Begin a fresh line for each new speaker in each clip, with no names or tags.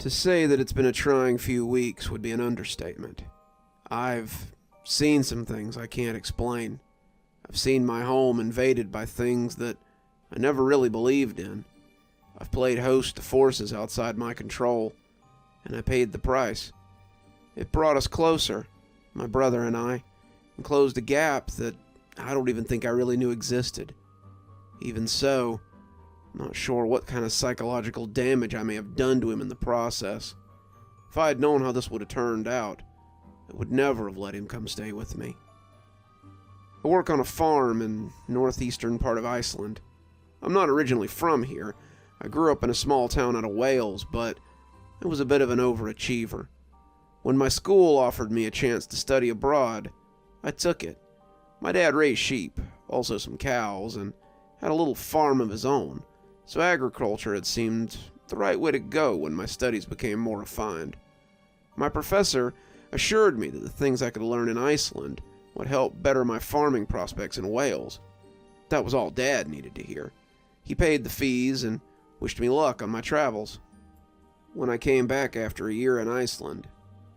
To say that it's been a trying few weeks would be an understatement. I've seen some things I can't explain. I've seen my home invaded by things that I never really believed in. I've played host to forces outside my control, and I paid the price. It brought us closer, my brother and I, and closed a gap that I don't even think I really knew existed. Even so, I'm not sure what kind of psychological damage I may have done to him in the process. If I had known how this would have turned out, I would never have let him come stay with me. I work on a farm in northeastern part of Iceland. I'm not originally from here. I grew up in a small town out of Wales, but I was a bit of an overachiever. When my school offered me a chance to study abroad, I took it. My dad raised sheep, also some cows, and had a little farm of his own, so agriculture had seemed the right way to go when my studies became more refined. My professor assured me that the things I could learn in Iceland would help better my farming prospects in Wales. That was all Dad needed to hear. He paid the fees and wished me luck on my travels. When I came back after a year in Iceland,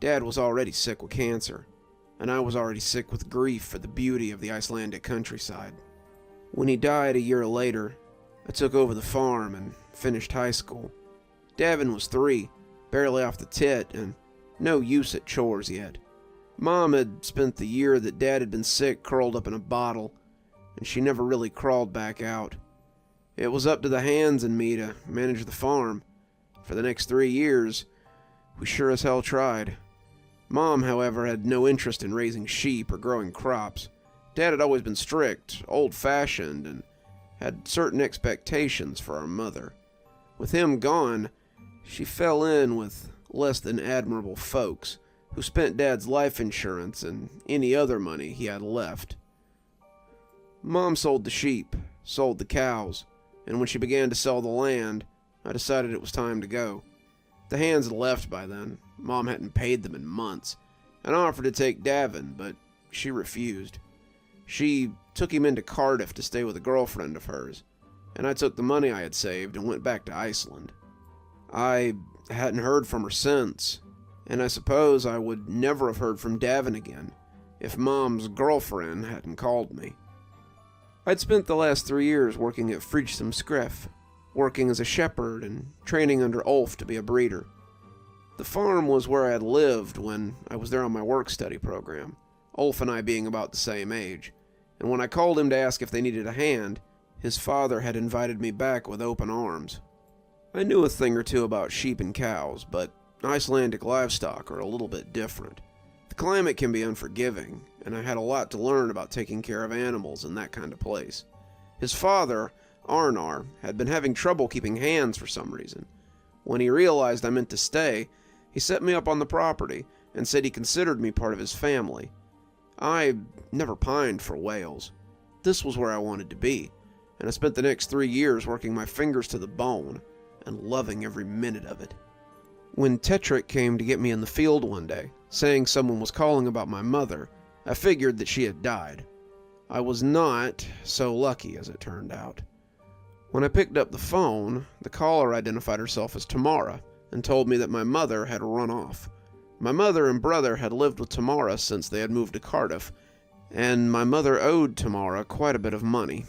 Dad was already sick with cancer, and I was already sick with grief for the beauty of the Icelandic countryside. When he died a year later, I took over the farm and finished high school. Davin was 3, barely off the tit, and no use at chores yet. Mom had spent the year that Dad had been sick curled up in a bottle, and she never really crawled back out. It was up to the hands and me to manage the farm. For the next 3 years, we sure as hell tried. Mom, however, had no interest in raising sheep or growing crops. Dad had always been strict, old-fashioned, and had certain expectations for our mother. With him gone, she fell in with less than admirable folks who spent Dad's life insurance and any other money he had left. Mom sold the sheep, sold the cows, and when she began to sell the land, I decided it was time to go. The hands had left by then. Mom hadn't paid them in months, and I offered to take Davin, but she refused. She took him into Cardiff to stay with a girlfriend of hers, and I took the money I had saved and went back to Iceland. I hadn't heard from her since, and I suppose I would never have heard from Davin again if Mom's girlfriend hadn't called me. I'd spent the last 3 years working at Fridgsum Skriff, working as a shepherd and training under Ulf to be a breeder. The farm was where I had lived when I was there on my work-study program, Ulf and I being about the same age, and when I called him to ask if they needed a hand, his father had invited me back with open arms. I knew a thing or two about sheep and cows, but Icelandic livestock are a little bit different. The climate can be unforgiving, and I had a lot to learn about taking care of animals in that kind of place. His father, Arnar, had been having trouble keeping hands for some reason. When he realized I meant to stay, he set me up on the property and said he considered me part of his family. I never pined for Wales. This was where I wanted to be, and I spent the next 3 years working my fingers to the bone and loving every minute of it. When Tetrick came to get me in the field one day, saying someone was calling about my mother, I figured that she had died. I was not so lucky as it turned out. When I picked up the phone, the caller identified herself as Tamara and told me that my mother had run off. My mother and brother had lived with Tamara since they had moved to Cardiff, and my mother owed Tamara quite a bit of money.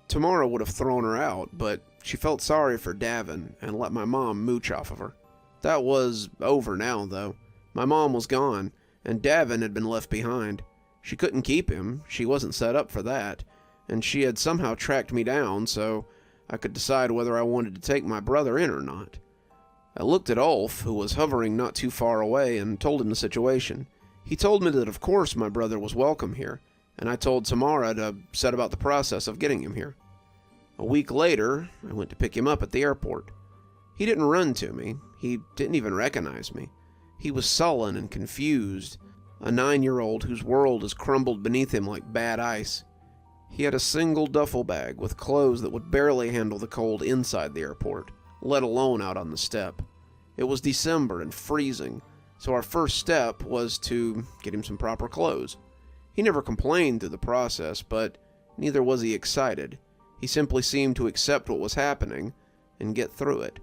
Tamara would have thrown her out, but she felt sorry for Davin and let my mom mooch off of her. That was over now, though. My mom was gone, and Davin had been left behind. She couldn't keep him, she wasn't set up for that, and she had somehow tracked me down so I could decide whether I wanted to take my brother in or not. I looked at Ulf, who was hovering not too far away, and told him the situation. He told me that of course my brother was welcome here, and I told Tamara to set about the process of getting him here. A week later, I went to pick him up at the airport. He didn't run to me. He didn't even recognize me. He was sullen and confused, a 9-year-old whose world has crumbled beneath him like bad ice. He had a single duffel bag with clothes that would barely handle the cold inside the airport, let alone out on the step. It was December and freezing, so our first step was to get him some proper clothes. He never complained through the process, but neither was he excited. He simply seemed to accept what was happening and get through it.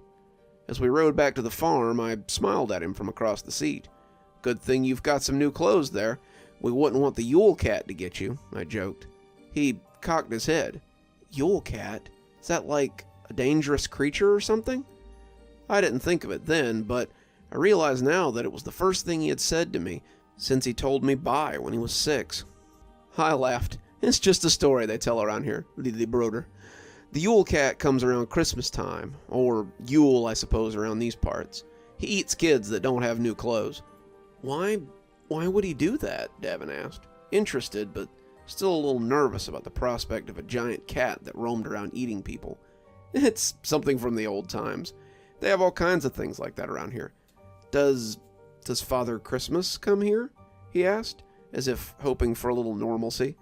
As we rode back to the farm, I smiled at him from across the seat. "Good thing you've got some new clothes there. We wouldn't want the Yule Cat to get you," I joked. He cocked his head. "Yule Cat? Is that like a dangerous creature or something?" I didn't think of it then, but I realize now that it was the first thing he had said to me since he told me bye when he was 6. I laughed. "It's just a story they tell around here, Lily Broder. The Yule Cat comes around Christmas time, or Yule, I suppose, around these parts. He eats kids that don't have new clothes." Why would he do that?" Davin asked, interested but still a little nervous about the prospect of a giant cat that roamed around eating people. "It's something from the old times. They have all kinds of things like that around here. Does Father Christmas come here?" he asked, as if hoping for a little normalcy.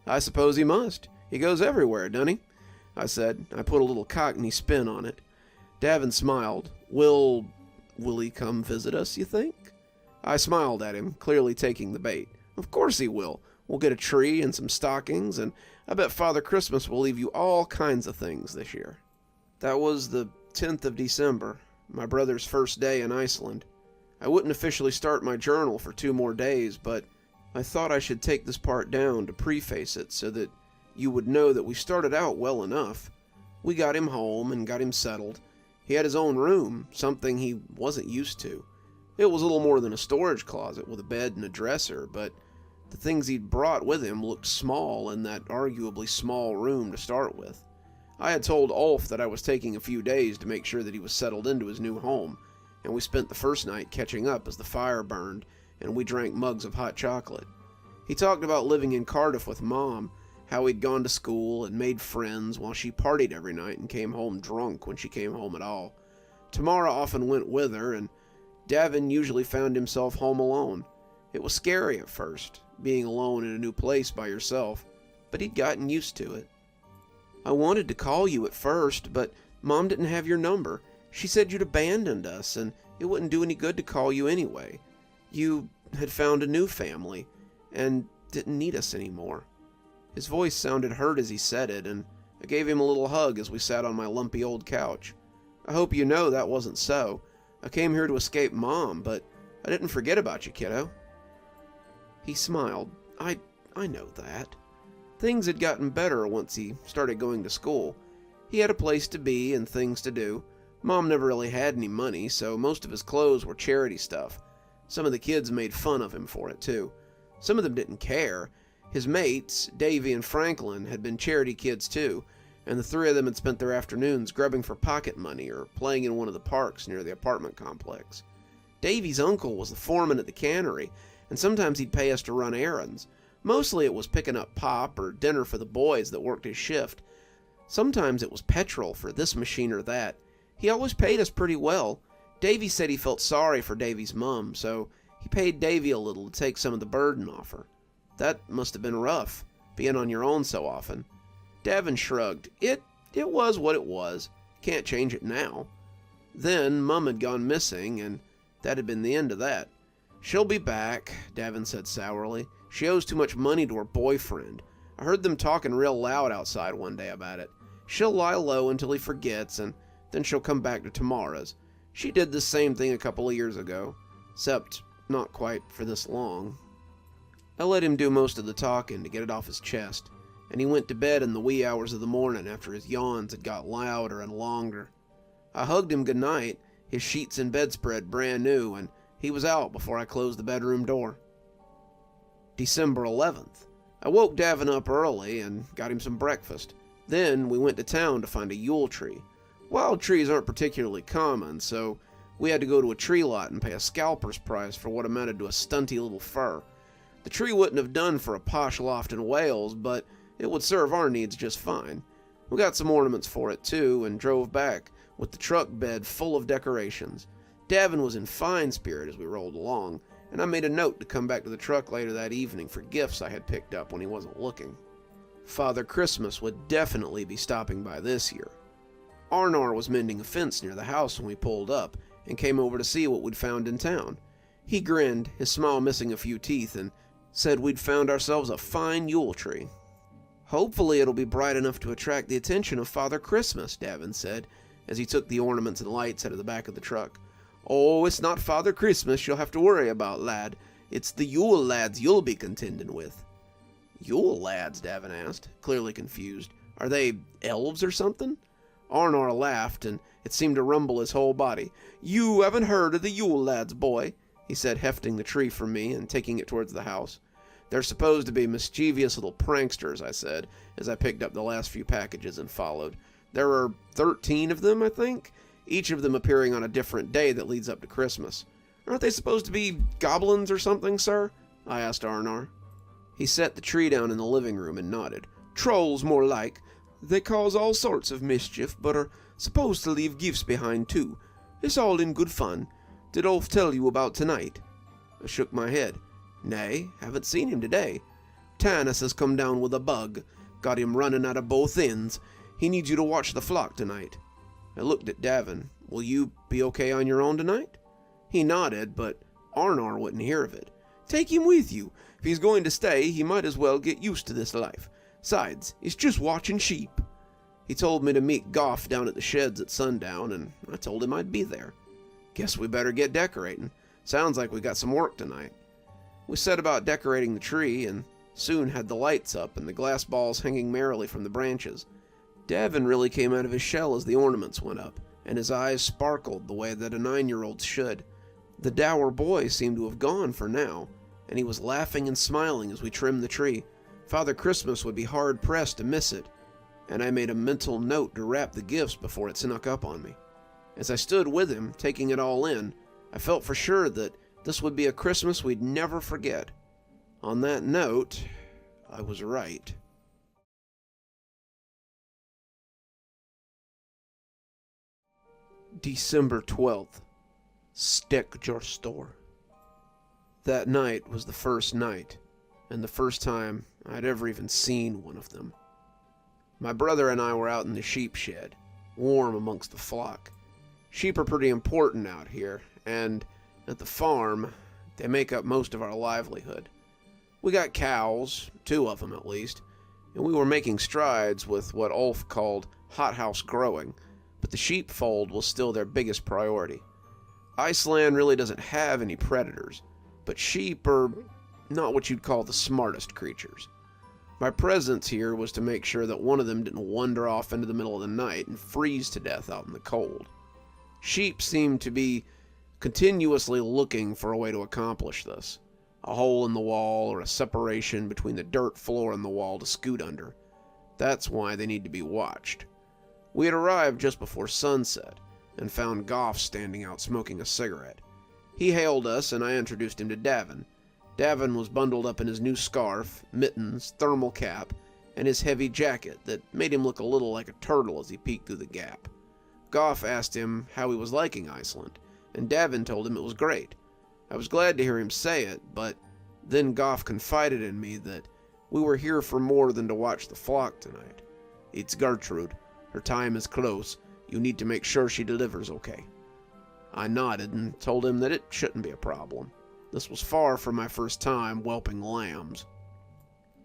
"I suppose he must. He goes everywhere, doesn't he?" I said. I put a little Cockney spin on it. Davin smiled. Will he come visit us, you think?" I smiled at him, clearly taking the bait. "Of course he will. We'll get a tree and some stockings, and I bet Father Christmas will leave you all kinds of things this year." That was the 10th of December, my brother's first day in Iceland. I wouldn't officially start my journal for 2 more days, but I thought I should take this part down to preface it so that you would know that we started out well enough. We got him home and got him settled. He had his own room, something he wasn't used to. It was a little more than a storage closet with a bed and a dresser, but the things he'd brought with him looked small in that arguably small room to start with. I had told Ulf that I was taking a few days to make sure that he was settled into his new home, and we spent the first night catching up as the fire burned and we drank mugs of hot chocolate. He talked about living in Cardiff with Mom, how he'd gone to school and made friends while she partied every night and came home drunk when she came home at all. Tamara often went with her, and Davin usually found himself home alone. It was scary at first, being alone in a new place by yourself, but he'd gotten used to it. "I wanted to call you at first, but Mom didn't have your number. She said you'd abandoned us, and it wouldn't do any good to call you anyway. You had found a new family, and didn't need us anymore." His voice sounded hurt as he said it, and I gave him a little hug as we sat on my lumpy old couch. "I hope you know that wasn't so. I came here to escape Mom, but I didn't forget about you, kiddo." He smiled. I know that. Things had gotten better once he started going to school. He had a place to be and things to do. Mom never really had any money, so most of his clothes were charity stuff. Some of the kids made fun of him for it, too. Some of them didn't care. His mates, Davy and Franklin, had been charity kids, too, and the 3 of them had spent their afternoons grubbing for pocket money or playing in one of the parks near the apartment complex. Davy's uncle was the foreman at the cannery, and sometimes he'd pay us to run errands. Mostly it was picking up pop or dinner for the boys that worked his shift. Sometimes it was petrol for this machine or that. He always paid us pretty well. Davy said he felt sorry for Davy's mom, so he paid Davy a little to take some of the burden off her. That must have been rough, being on your own so often. Davin shrugged. It was what it was. Can't change it now. Then Mum had gone missing, and that had been the end of that. "She'll be back," Davin said sourly. "She owes too much money to her boyfriend. I heard them talking real loud outside one day about it. She'll lie low until he forgets, and then she'll come back to Tamara's. She did the same thing a couple of years ago, except not quite for this long." I let him do most of the talking to get it off his chest, and he went to bed in the wee hours of the morning after his yawns had got louder and longer. I hugged him goodnight, his sheets and bedspread brand new, and he was out before I closed the bedroom door. December 11th. I woke Davin up early and got him some breakfast. Then we went to town to find a Yule tree. Wild trees aren't particularly common, so we had to go to a tree lot and pay a scalper's price for what amounted to a stunty little fir. The tree wouldn't have done for a posh loft in Wales, but it would serve our needs just fine. We got some ornaments for it, too, and drove back, with the truck bed full of decorations. Davin was in fine spirit as we rolled along, and I made a note to come back to the truck later that evening for gifts I had picked up when he wasn't looking. Father Christmas would definitely be stopping by this year. Arnar was mending a fence near the house when we pulled up, and came over to see what we'd found in town. He grinned, his smile missing a few teeth, and said we'd found ourselves a fine Yule tree. "Hopefully it'll be bright enough to attract the attention of Father Christmas," Davin said, as he took the ornaments and lights out of the back of the truck. "Oh, it's not Father Christmas you'll have to worry about, lad. It's the Yule Lads you'll be contending with." "Yule Lads?" Davin asked, clearly confused. "Are they elves or something?" Arnar laughed, and it seemed to rumble his whole body. "You haven't heard of the Yule Lads, boy," he said, hefting the tree from me and taking it towards the house. "They're supposed to be mischievous little pranksters," I said, as I picked up the last few packages and followed. "There are 13 of them, I think, each of them appearing on a different day that leads up to Christmas. Aren't they supposed to be goblins or something, sir?" I asked Arnar. He set the tree down in the living room and nodded. "Trolls, more like. They cause all sorts of mischief, but are supposed to leave gifts behind, too. It's all in good fun. Did Ulf tell you about tonight?" I shook my head. "Nay, haven't seen him today. Tanis has come down with a bug. Got him running out of both ends. He needs you to watch the flock tonight." I looked at Davin. "Will you be okay on your own tonight?" He nodded, but Arnar wouldn't hear of it. "Take him with you. If he's going to stay, he might as well get used to this life. Besides, it's just watching sheep." He told me to meet Goff down at the sheds at sundown, and I told him I'd be there. Guess we better get decorating. Sounds like we got some work tonight. We set about decorating the tree, and soon had the lights up and the glass balls hanging merrily from the branches. Davin really came out of his shell as the ornaments went up, and his eyes sparkled the way that a 9-year-old's should. The dour boy seemed to have gone for now, and he was laughing and smiling as we trimmed the tree. Father Christmas would be hard-pressed to miss it, and I made a mental note to wrap the gifts before it snuck up on me. As I stood with him, taking it all in, I felt for sure that this would be a Christmas we'd never forget. On that note, I was right. December 12th. Stekkjorstår. That night was the first night, and the first time I'd ever even seen one of them. My brother and I were out in the sheep shed, warm amongst the flock. Sheep are pretty important out here, and at the farm, they make up most of our livelihood. We got cows, 2 of them at least, and we were making strides with what Ulf called hothouse growing, but the sheepfold was still their biggest priority. Iceland really doesn't have any predators, but sheep are not what you'd call the smartest creatures. My presence here was to make sure that one of them didn't wander off into the middle of the night and freeze to death out in the cold. Sheep seemed to be continuously looking for a way to accomplish this. A hole in the wall or a separation between the dirt floor and the wall to scoot under. That's why they need to be watched. We had arrived just before sunset and found Goff standing out smoking a cigarette. He hailed us and I introduced him to Davin. Davin was bundled up in his new scarf, mittens, thermal cap, and his heavy jacket that made him look a little like a turtle as he peeked through the gap. Goff asked him how he was liking Iceland, and Davin told him it was great. I was glad to hear him say it, but then Goff confided in me that we were here for more than to watch the flock tonight. "It's Gertrude. Her time is close. You need to make sure she delivers okay." I nodded and told him that it shouldn't be a problem. This was far from my first time whelping lambs.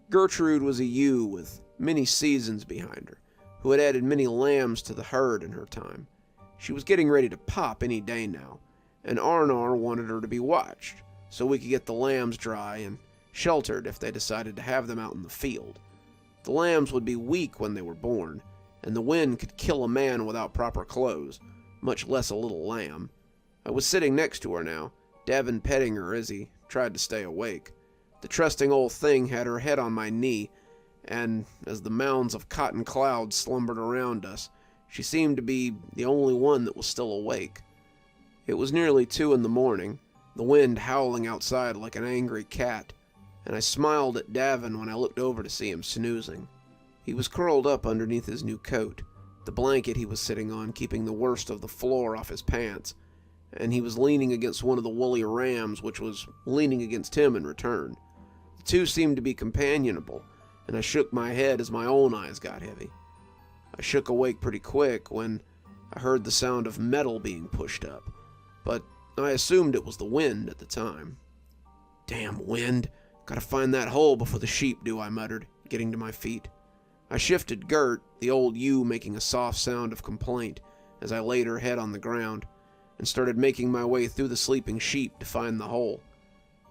Gertrude was a ewe with many seasons behind her, who had added many lambs to the herd in her time. She was getting ready to pop any day now, and Arnar wanted her to be watched, so we could get the lambs dry and sheltered if they decided to have them out in the field. The lambs would be weak when they were born, and the wind could kill a man without proper clothes, much less a little lamb. I was sitting next to her now, Davin petting her as he tried to stay awake. The trusting old thing had her head on my knee, and as the mounds of cotton clouds slumbered around us, she seemed to be the only one that was still awake. It was nearly 2 a.m, the wind howling outside like an angry cat, and I smiled at Davin when I looked over to see him snoozing. He was curled up underneath his new coat, the blanket he was sitting on keeping the worst of the floor off his pants, and he was leaning against one of the woolly rams which was leaning against him in return. The two seemed to be companionable, and I shook my head as my own eyes got heavy. I shook awake pretty quick when I heard the sound of metal being pushed up, but I assumed it was the wind at the time. "Damn wind! Gotta find that hole before the sheep do," I muttered, getting to my feet. I shifted Gert, the old ewe making a soft sound of complaint, as I laid her head on the ground and started making my way through the sleeping sheep to find the hole.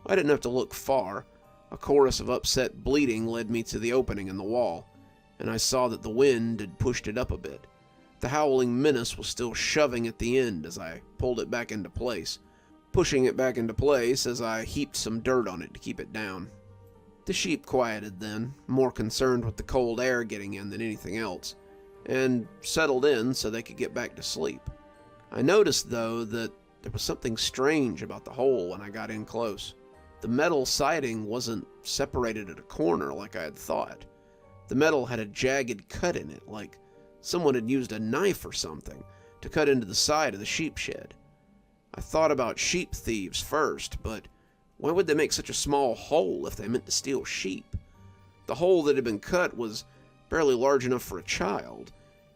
I didn't have to look far. A chorus of upset bleating led me to the opening in the wall, and I saw that the wind had pushed it up a bit. The howling menace was still shoving at the end as I pulled it back into place, pushing it back into place as I heaped some dirt on it to keep it down. The sheep quieted then, more concerned with the cold air getting in than anything else, and settled in so they could get back to sleep. I noticed, though, that there was something strange about the hole when I got in close. The metal siding wasn't separated at a corner like I had thought. The metal had a jagged cut in it, like someone had used a knife or something to cut into the side of the sheep shed. I thought about sheep thieves first, but why would they make such a small hole if they meant to steal sheep? The hole that had been cut was barely large enough for a child,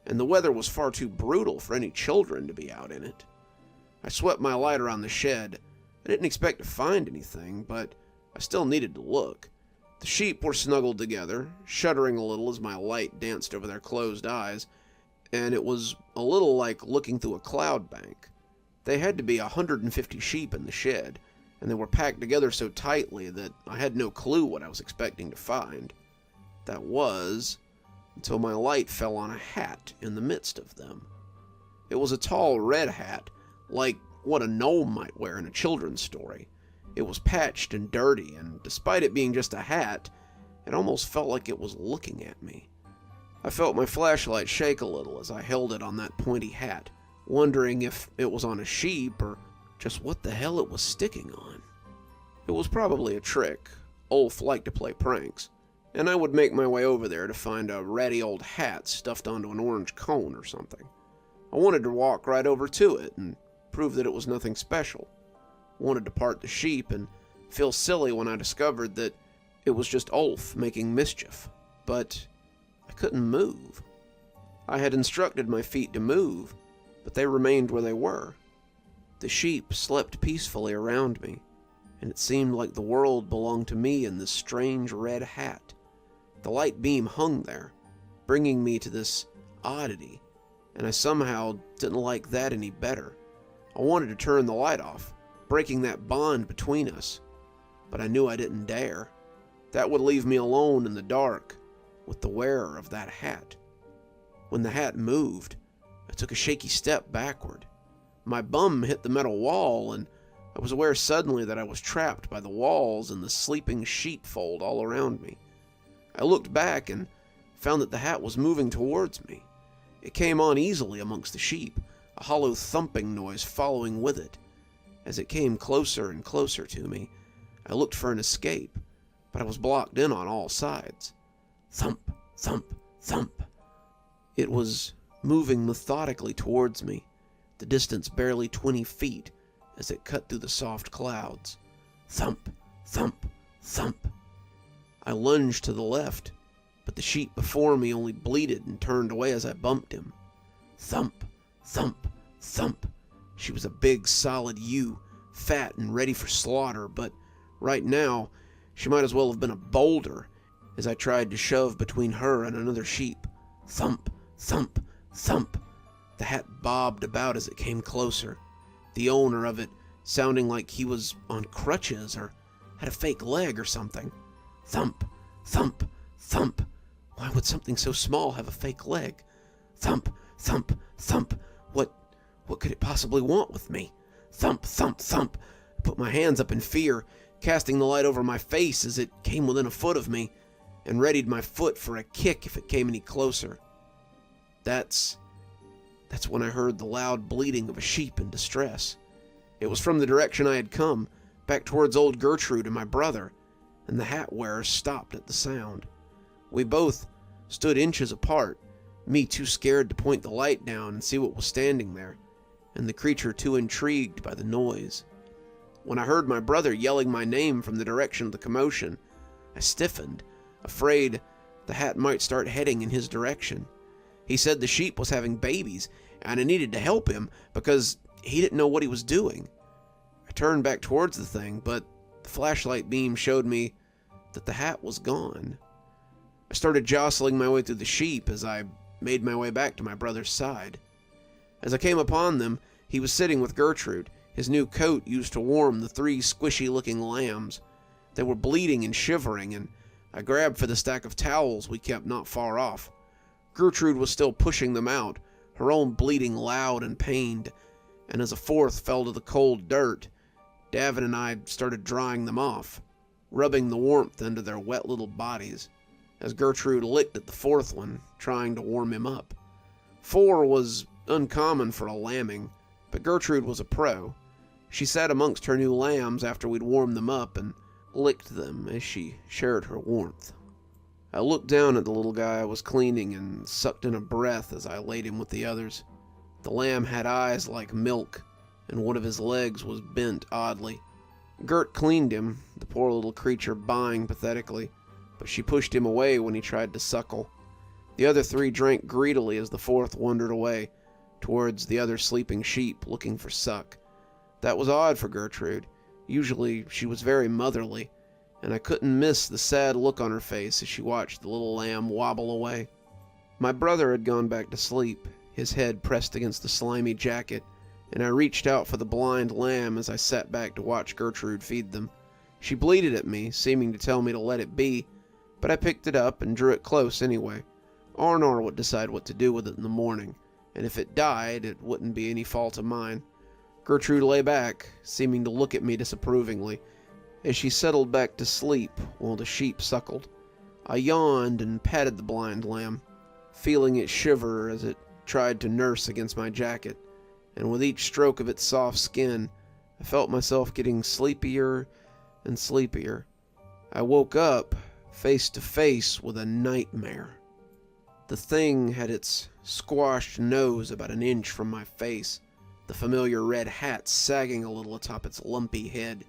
and the weather was far too brutal for any children to be out in it. I swept my light around the shed. I didn't expect to find anything, but I still needed to look. The sheep were snuggled together, shuddering a little as my light danced over their closed eyes, and it was a little like looking through a cloud bank. They had to be 150 sheep in the shed, and they were packed together so tightly that I had no clue what I was expecting to find. That was, until my light fell on a hat in the midst of them. It was a tall red hat, like what a gnome might wear in a children's story. It was patched and dirty, and despite it being just a hat, it almost felt like it was looking at me. I felt my flashlight shake a little as I held it on that pointy hat, wondering if it was on a sheep or just what the hell it was sticking on. It was probably a trick. Ulf liked to play pranks, and I would make my way over there to find a ratty old hat stuffed onto an orange cone or something. I wanted to walk right over to it and prove that it was nothing special. Wanted to part the sheep and feel silly when I discovered that it was just Ulf making mischief, but I couldn't move. I had instructed my feet to move, but they remained where they were. The sheep slept peacefully around me, and it seemed like the world belonged to me in this strange red hat. The light beam hung there, bringing me to this oddity, and I somehow didn't like that any better. I wanted to turn the light off, breaking that bond between us, but I knew I didn't dare. That would leave me alone in the dark with the wearer of that hat. When the hat moved, I took a shaky step backward. My bum hit the metal wall, and I was aware suddenly that I was trapped by the walls and the sleeping sheepfold all around me. I looked back and found that the hat was moving towards me. It came on easily amongst the sheep, a hollow thumping noise following with it. As it came closer and closer to me, I looked for an escape, but I was blocked in on all sides. Thump, thump, thump. It was moving methodically towards me, the distance barely 20 feet as it cut through the soft clouds. Thump, thump, thump. I lunged to the left, but the sheep before me only bleated and turned away as I bumped him. Thump, thump, thump. She was a big, solid ewe, fat and ready for slaughter, but right now, she might as well have been a boulder as I tried to shove between her and another sheep. Thump, thump, thump. The hat bobbed about as it came closer, the owner of it sounding like he was on crutches or had a fake leg or something. Thump, thump, thump. Why would something so small have a fake leg? Thump, thump, thump. What could it possibly want with me? Thump, thump, thump. I put my hands up in fear, casting the light over my face as it came within a foot of me, and readied my foot for a kick if it came any closer. That's when I heard the loud bleating of a sheep in distress. It was from the direction I had come, back towards old Gertrude and my brother, and the hat wearer stopped at the sound. We both stood inches apart, me too scared to point the light down and see what was standing there, and the creature too intrigued by the noise. When I heard my brother yelling my name from the direction of the commotion, I stiffened, afraid the hat might start heading in his direction. He said the sheep was having babies, and I needed to help him because he didn't know what he was doing. I turned back towards the thing, but the flashlight beam showed me that the hat was gone. I started jostling my way through the sheep as I made my way back to my brother's side. As I came upon them, he was sitting with Gertrude, his new coat used to warm the 3 squishy-looking lambs. They were bleeding and shivering, and I grabbed for the stack of towels we kept not far off. Gertrude was still pushing them out, her own bleeding loud and pained, and as a 4th fell to the cold dirt, Davin and I started drying them off, rubbing the warmth into their wet little bodies, as Gertrude licked at the 4th one, trying to warm him up. 4 was uncommon for a lambing, but Gertrude was a pro. She sat amongst her new lambs after we'd warmed them up and licked them as she shared her warmth. I looked down at the little guy I was cleaning and sucked in a breath as I laid him with the others. The lamb had eyes like milk, and one of his legs was bent oddly. Gert cleaned him, the poor little creature baaing pathetically, but she pushed him away when he tried to suckle. The other 3 drank greedily as the 4th wandered away, towards the other sleeping sheep looking for suck. That was odd for Gertrude. Usually she was very motherly, and I couldn't miss the sad look on her face as she watched the little lamb wobble away. My brother had gone back to sleep, his head pressed against the slimy jacket, and I reached out for the blind lamb as I sat back to watch Gertrude feed them. She bleated at me, seeming to tell me to let it be, but I picked it up and drew it close anyway. Arnar would decide what to do with it in the morning, and if it died, it wouldn't be any fault of mine. Gertrude lay back, seeming to look at me disapprovingly, as she settled back to sleep while the sheep suckled. I yawned and patted the blind lamb, feeling it shiver as it tried to nurse against my jacket, and with each stroke of its soft skin, I felt myself getting sleepier and sleepier. I woke up face to face with a nightmare. The thing had its squashed nose about an inch from my face, the familiar red hat sagging a little atop its lumpy head.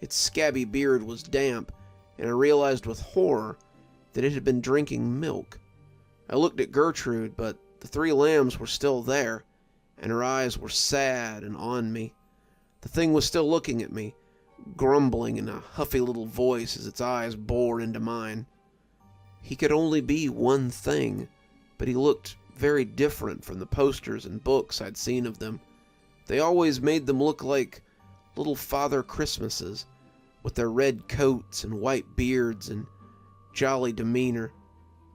Its scabby beard was damp, and I realized with horror that it had been drinking milk. I looked at Gertrude, but the 3 lambs were still there, and her eyes were sad and on me. The thing was still looking at me, grumbling in a huffy little voice as its eyes bored into mine. He could only be one thing, but he looked very different from the posters and books I'd seen of them. They always made them look like little Father Christmases, with their red coats and white beards and jolly demeanor,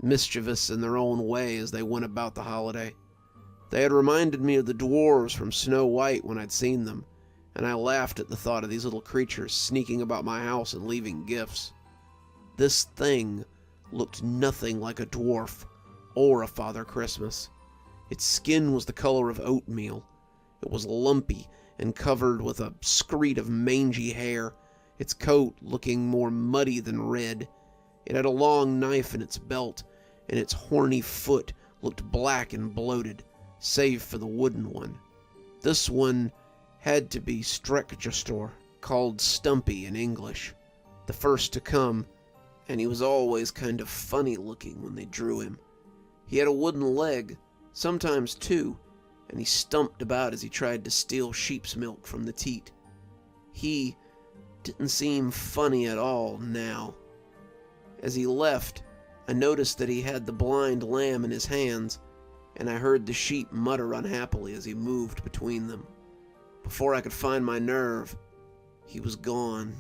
mischievous in their own way as they went about the holiday. They had reminded me of the dwarves from Snow White when I'd seen them, and I laughed at the thought of these little creatures sneaking about my house and leaving gifts. This thing looked nothing like a dwarf or a Father Christmas. Its skin was the color of oatmeal. It was lumpy and covered with a screed of mangy hair, its coat looking more muddy than red. It had a long knife in its belt, and its horny foot looked black and bloated, save for the wooden one. This one had to be Strekjastor, called Stumpy in English, the first to come, and he was always kind of funny looking when they drew him. He had a wooden leg, sometimes 2, and he stumped about as he tried to steal sheep's milk from the teat. He didn't seem funny at all now. As he left, I noticed that he had the blind lamb in his hands, and I heard the sheep mutter unhappily as he moved between them. Before I could find my nerve, he was gone.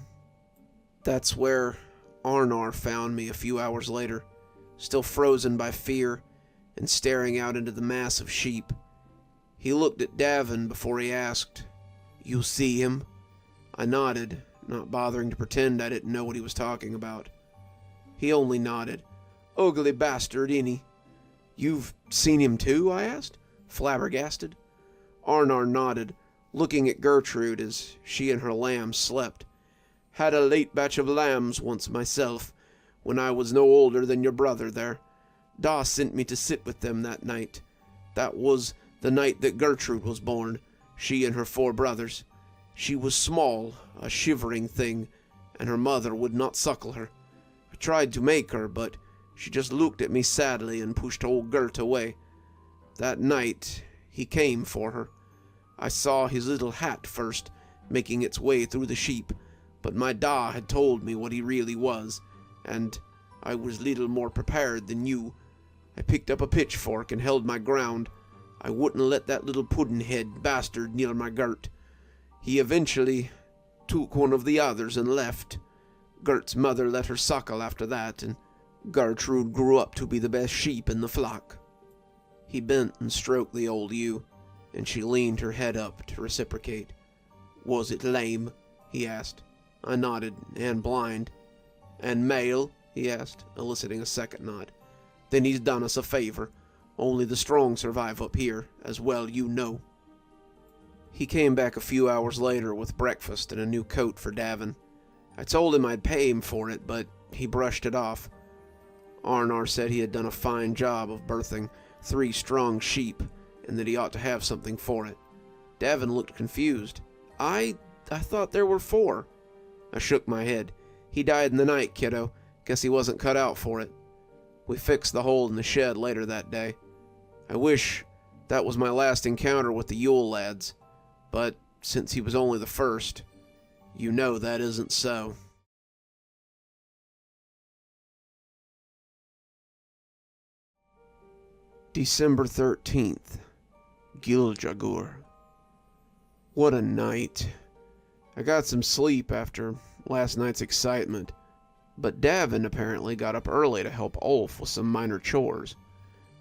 That's where Arnar found me a few hours later, still frozen by fear and staring out into the mass of sheep. He looked at Davin before he asked, "You see him?" I nodded, not bothering to pretend I didn't know what he was talking about. He only nodded. "Ugly bastard, ain't he?" "You've seen him too?" I asked, flabbergasted. Arnar nodded, looking at Gertrude as she and her lambs slept. "Had a late batch of lambs once myself, when I was no older than your brother there. Da sent me to sit with them that night. That was the night that Gertrude was born, she and her 4 brothers. She was small, a shivering thing, and her mother would not suckle her. I tried to make her, but she just looked at me sadly and pushed old Gert away. That night, he came for her. I saw his little hat first, making its way through the sheep, but my Da had told me what he really was, and I was little more prepared than you. I picked up a pitchfork and held my ground. I wouldn't let that little puddin'-head bastard near my Gert. He eventually took one of the others and left. Gert's mother let her suckle after that, and Gertrude grew up to be the best sheep in the flock." He bent and stroked the old ewe, and she leaned her head up to reciprocate. "Was it lame?" he asked. I nodded, and blind. "And male?" he asked, eliciting a second nod. "Then he's done us a favor. Only the strong survive up here, as well you know." He came back a few hours later with breakfast and a new coat for Davin. I told him I'd pay him for it, but he brushed it off. Arnar said he had done a fine job of birthing 3 strong sheep, and that he ought to have something for it. Davin looked confused. I thought there were 4. I shook my head. "He died in the night, kiddo. Guess he wasn't cut out for it." We fixed the hole in the shed later that day. I wish that was my last encounter with the Yule Lads, but since he was only the first, you know that isn't so. December 13th, Giljagur. What a night. I got some sleep after last night's excitement, but Davin apparently got up early to help Ulf with some minor chores.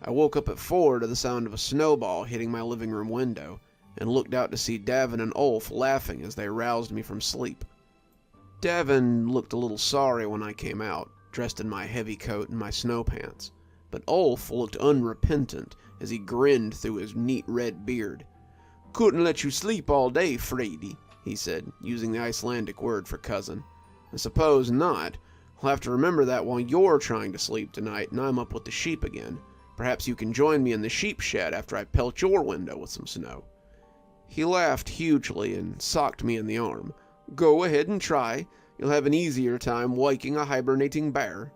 I woke up at 4 to the sound of a snowball hitting my living room window, and looked out to see Davin and Ulf laughing as they roused me from sleep. Davin looked a little sorry when I came out, dressed in my heavy coat and my snow pants, but Ulf looked unrepentant as he grinned through his neat red beard. "Couldn't let you sleep all day, Frady," he said, using the Icelandic word for cousin. "I suppose not. I'll have to remember that while you're trying to sleep tonight and I'm up with the sheep again. Perhaps you can join me in the sheep shed after I pelt your window with some snow." He laughed hugely and socked me in the arm. "Go ahead and try. You'll have an easier time waking a hibernating bear."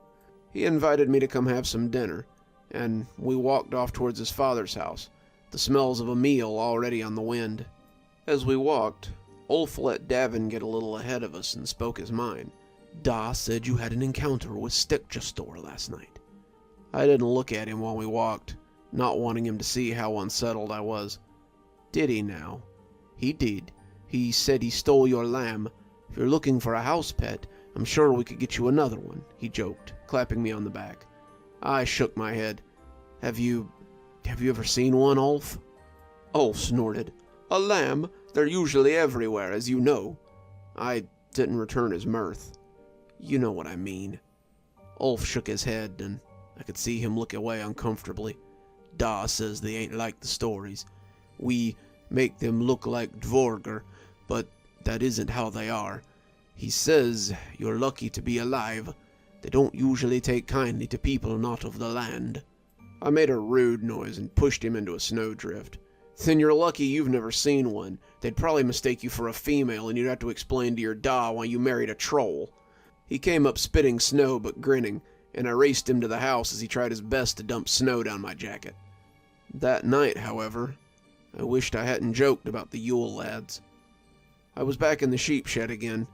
He invited me to come have some dinner, and we walked off towards his father's house, the smells of a meal already on the wind. As we walked, Ulf let Davin get a little ahead of us and spoke his mind. "Da said you had an encounter with Stekjastor last night." I didn't look at him while we walked, not wanting him to see how unsettled I was. "Did he now?" "He did. He said he stole your lamb. If you're looking for a house pet, I'm sure we could get you another one," he joked, clapping me on the back. I shook my head. Have you ever seen one, Ulf?" Ulf snorted. "A lamb? They're usually everywhere, as you know." I didn't return his mirth. "You know what I mean." Ulf shook his head, and I could see him look away uncomfortably. "Da says they ain't like the stories. We make them look like Dvorgr, but that isn't how they are. He says you're lucky to be alive. They don't usually take kindly to people not of the land." I made a rude noise and pushed him into a snowdrift. "Then you're lucky you've never seen one. They'd probably mistake you for a female, and you'd have to explain to your da why you married a troll." He came up spitting snow but grinning, and I raced him to the house as he tried his best to dump snow down my jacket. That night, however, I wished I hadn't joked about the Yule Lads. I was back in the sheep shed again.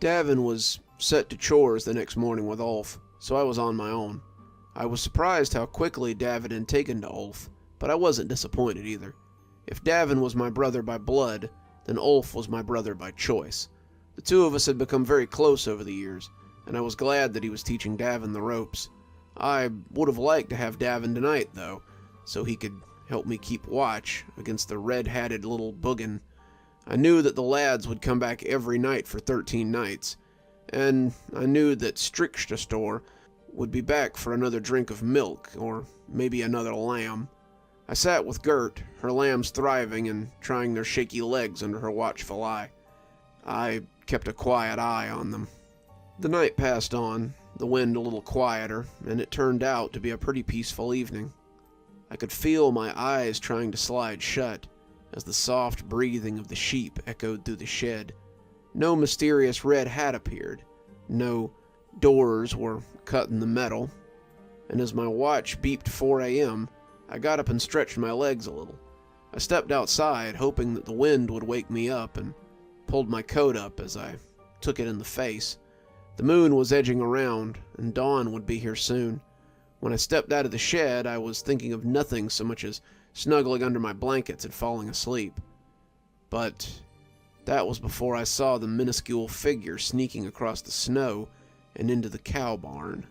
Davin was set to chores the next morning with Ulf, so I was on my own. I was surprised how quickly Davin had taken to Ulf, but I wasn't disappointed either. If Davin was my brother by blood, then Ulf was my brother by choice. The two of us had become very close over the years, and I was glad that he was teaching Davin the ropes. I would have liked to have Davin tonight, though, so he could help me keep watch against the red-hatted little boogin. I knew that the lads would come back every night for 13 nights, and I knew that Stekjastor would be back for another drink of milk, or maybe another lamb. I sat with Gert, her lambs thriving and trying their shaky legs under her watchful eye. I kept a quiet eye on them. The night passed on, the wind a little quieter, and it turned out to be a pretty peaceful evening. I could feel my eyes trying to slide shut as the soft breathing of the sheep echoed through the shed. No mysterious red hat appeared. No doors were cut in the metal. And as my watch beeped 4 a.m., I got up and stretched my legs a little. I stepped outside, hoping that the wind would wake me up, and pulled my coat up as I took it in the face. The moon was edging around, and dawn would be here soon. When I stepped out of the shed, I was thinking of nothing so much as snuggling under my blankets and falling asleep. But that was before I saw the minuscule figure sneaking across the snow and into the cow barn.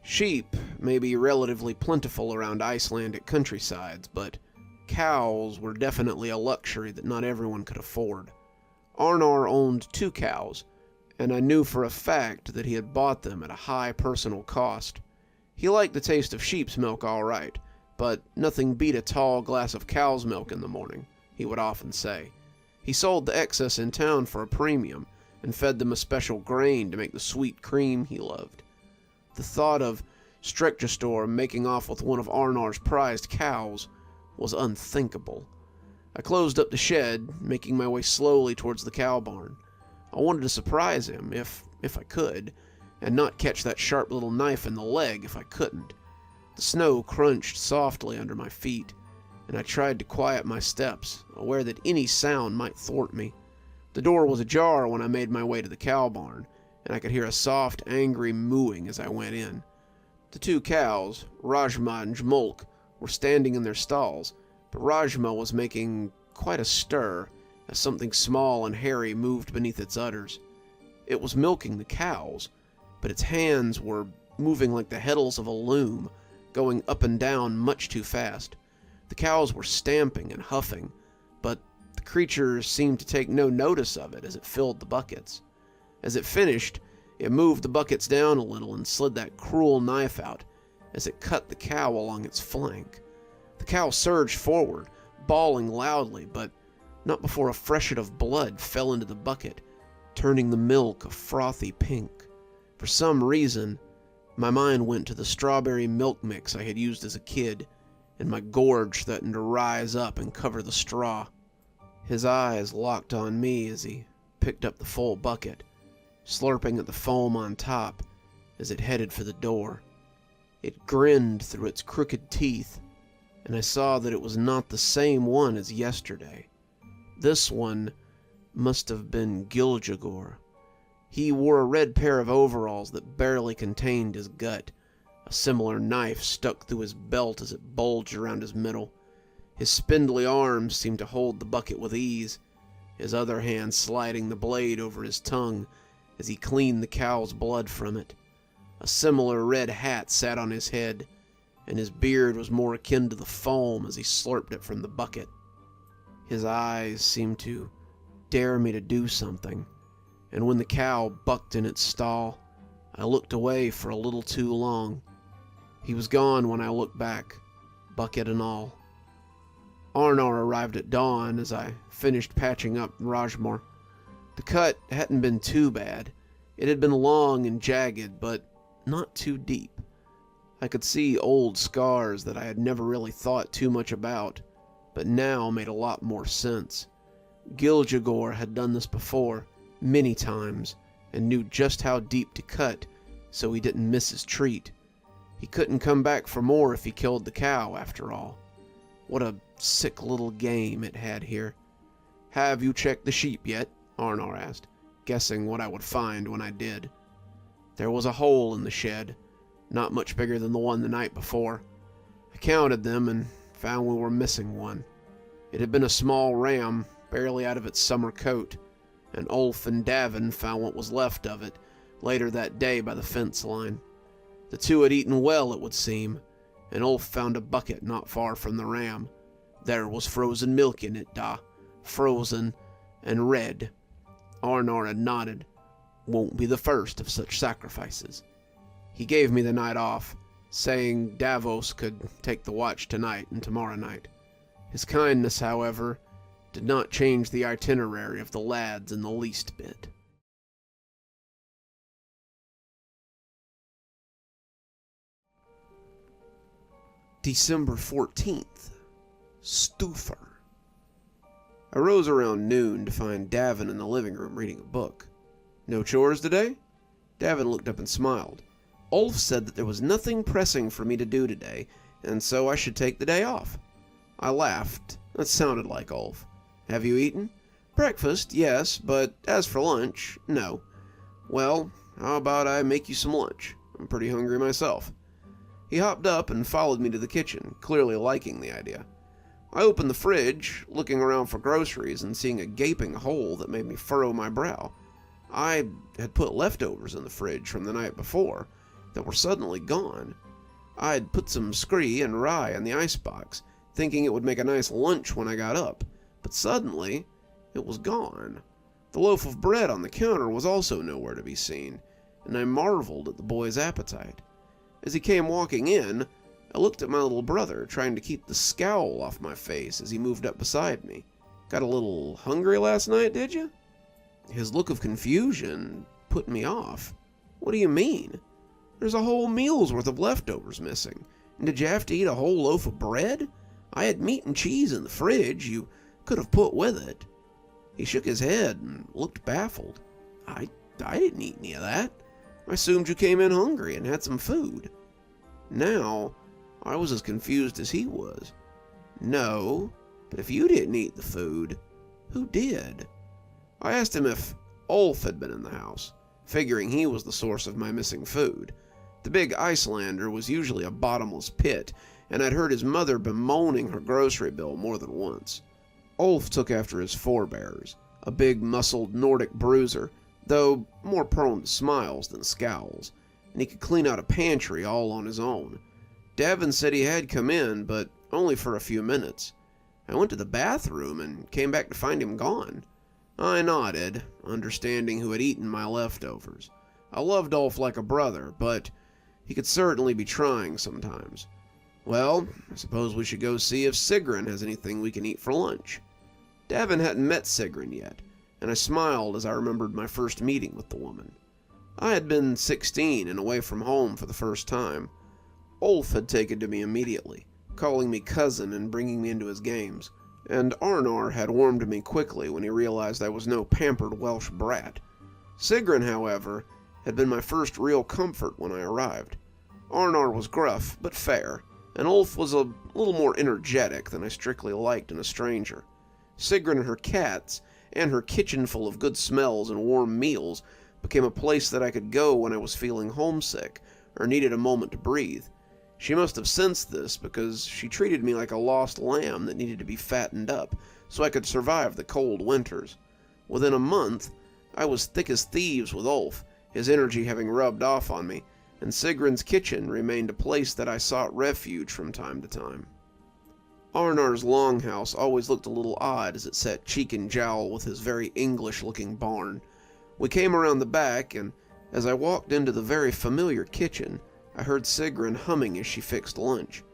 Sheep may be relatively plentiful around Icelandic countrysides, but cows were definitely a luxury that not everyone could afford. Arnar owned 2 cows, and I knew for a fact that he had bought them at a high personal cost. He liked the taste of sheep's milk all right, but nothing beat a tall glass of cow's milk in the morning, he would often say. He sold the excess in town for a premium, and fed them a special grain to make the sweet cream he loved. The thought of Strekjastor making off with one of Arnar's prized cows was unthinkable. I closed up the shed, making my way slowly towards the cow barn. I wanted to surprise him, if I could, and not catch that sharp little knife in the leg if I couldn't. The snow crunched softly under my feet, and I tried to quiet my steps, aware that any sound might thwart me. The door was ajar when I made my way to the cow barn, and I could hear a soft, angry mooing as I went in. The 2 cows, Rajma and Jmolk, were standing in their stalls, but Rajma was making quite a stir as something small and hairy moved beneath its udders. It was milking the cows, but its hands were moving like the heddles of a loom, going up and down much too fast. The cows were stamping and huffing, but the creature seemed to take no notice of it as it filled the buckets. As it finished, it moved the buckets down a little and slid that cruel knife out as it cut the cow along its flank. The cow surged forward, bawling loudly, but not before a freshet of blood fell into the bucket, turning the milk a frothy pink. For some reason, my mind went to the strawberry milk mix I had used as a kid, and my gorge threatened to rise up and cover the straw. His eyes locked on me as he picked up the full bucket, slurping at the foam on top as it headed for the door. It grinned through its crooked teeth, and I saw that it was not the same one as yesterday. This one must have been Giljagor. He wore a red pair of overalls that barely contained his gut. A similar knife stuck through his belt as it bulged around his middle. His spindly arms seemed to hold the bucket with ease, his other hand sliding the blade over his tongue as he cleaned the cow's blood from it. A similar red hat sat on his head, and his beard was more akin to the foam as he slurped it from the bucket. His eyes seemed to dare me to do something, and when the cow bucked in its stall, I looked away for a little too long. He was gone when I looked back, bucket and all. Arnar arrived at dawn as I finished patching up Rajmar. The cut hadn't been too bad. It had been long and jagged, but not too deep. I could see old scars that I had never really thought too much about, but now made a lot more sense. Giljagor had done this before, many times, and knew just how deep to cut so he didn't miss his treat. He couldn't come back for more if he killed the cow, after all. What a sick little game it had here. "Have you checked the sheep yet?" Arnar asked, guessing what I would find when I did. There was a hole in the shed, not much bigger than the one the night before. I counted them and found we were missing one. It had been a small ram, barely out of its summer coat, and Ulf and Davin found what was left of it later that day by the fence line. The 2 had eaten well, it would seem, and Ulf found a bucket not far from the ram. There was frozen milk in it, frozen and red. Arnar had nodded. Won't be the first of such sacrifices. He gave me the night off, saying Davos could take the watch tonight and tomorrow night. His kindness, however, did not change the itinerary of the lads in the least bit. December 14th. Stuffer. I rose around noon to find Davin in the living room reading a book. "No chores today?" Davin looked up and smiled. "Ulf said that there was nothing pressing for me to do today, and so I should take the day off." I laughed. That sounded like Ulf. "Have you eaten?" "Breakfast, yes, but as for lunch, no." "Well, how about I make you some lunch? I'm pretty hungry myself." He hopped up and followed me to the kitchen, clearly liking the idea. I opened the fridge, looking around for groceries and seeing a gaping hole that made me furrow my brow. I had put leftovers in the fridge from the night before that were suddenly gone. I had put some scree and rye in the icebox, thinking it would make a nice lunch when I got up, but suddenly it was gone. The loaf of bread on the counter was also nowhere to be seen, and I marveled at the boy's appetite. As he came walking in, I looked at my little brother, trying to keep the scowl off my face as he moved up beside me. "Got a little hungry last night, did you?" His look of confusion put me off. "What do you mean? There's a whole meal's worth of leftovers missing. And did you have to eat a whole loaf of bread? I had meat and cheese in the fridge you could have put with it." He shook his head and looked baffled. I didn't eat any of that. I assumed you came in hungry and had some food." Now, I was as confused as he was. "No, but if you didn't eat the food, who did?" I asked him if Ulf had been in the house, figuring he was the source of my missing food. The big Icelander was usually a bottomless pit, and I'd heard his mother bemoaning her grocery bill more than once. Ulf took after his forebears, a big, muscled Nordic bruiser, though more prone to smiles than scowls, and he could clean out a pantry all on his own. Davin said he had come in, but only for a few minutes. I went to the bathroom and came back to find him gone. I nodded, understanding who had eaten my leftovers. I loved Ulf like a brother, but he could certainly be trying sometimes. "Well, I suppose we should go see if Sigrun has anything we can eat for lunch." Davin hadn't met Sigrun yet, and I smiled as I remembered my first meeting with the woman. I had been 16 and away from home for the first time. Ulf had taken to me immediately, calling me cousin and bringing me into his games, and Arnar had warmed to me quickly when he realized I was no pampered Welsh brat. Sigrun, however, had been my first real comfort when I arrived. Arnar was gruff but fair, and Ulf was a little more energetic than I strictly liked in a stranger. Sigrun and her cats, and her kitchen full of good smells and warm meals, became a place that I could go when I was feeling homesick or needed a moment to breathe. She must have sensed this because she treated me like a lost lamb that needed to be fattened up so I could survive the cold winters. Within a month, I was thick as thieves with Ulf, his energy having rubbed off on me, and Sigrun's kitchen remained a place that I sought refuge from time to time. Arnar's longhouse always looked a little odd as it sat cheek and jowl with his very English-looking barn. We came around the back, and as I walked into the very familiar kitchen, I heard Sigrun humming as she fixed lunch.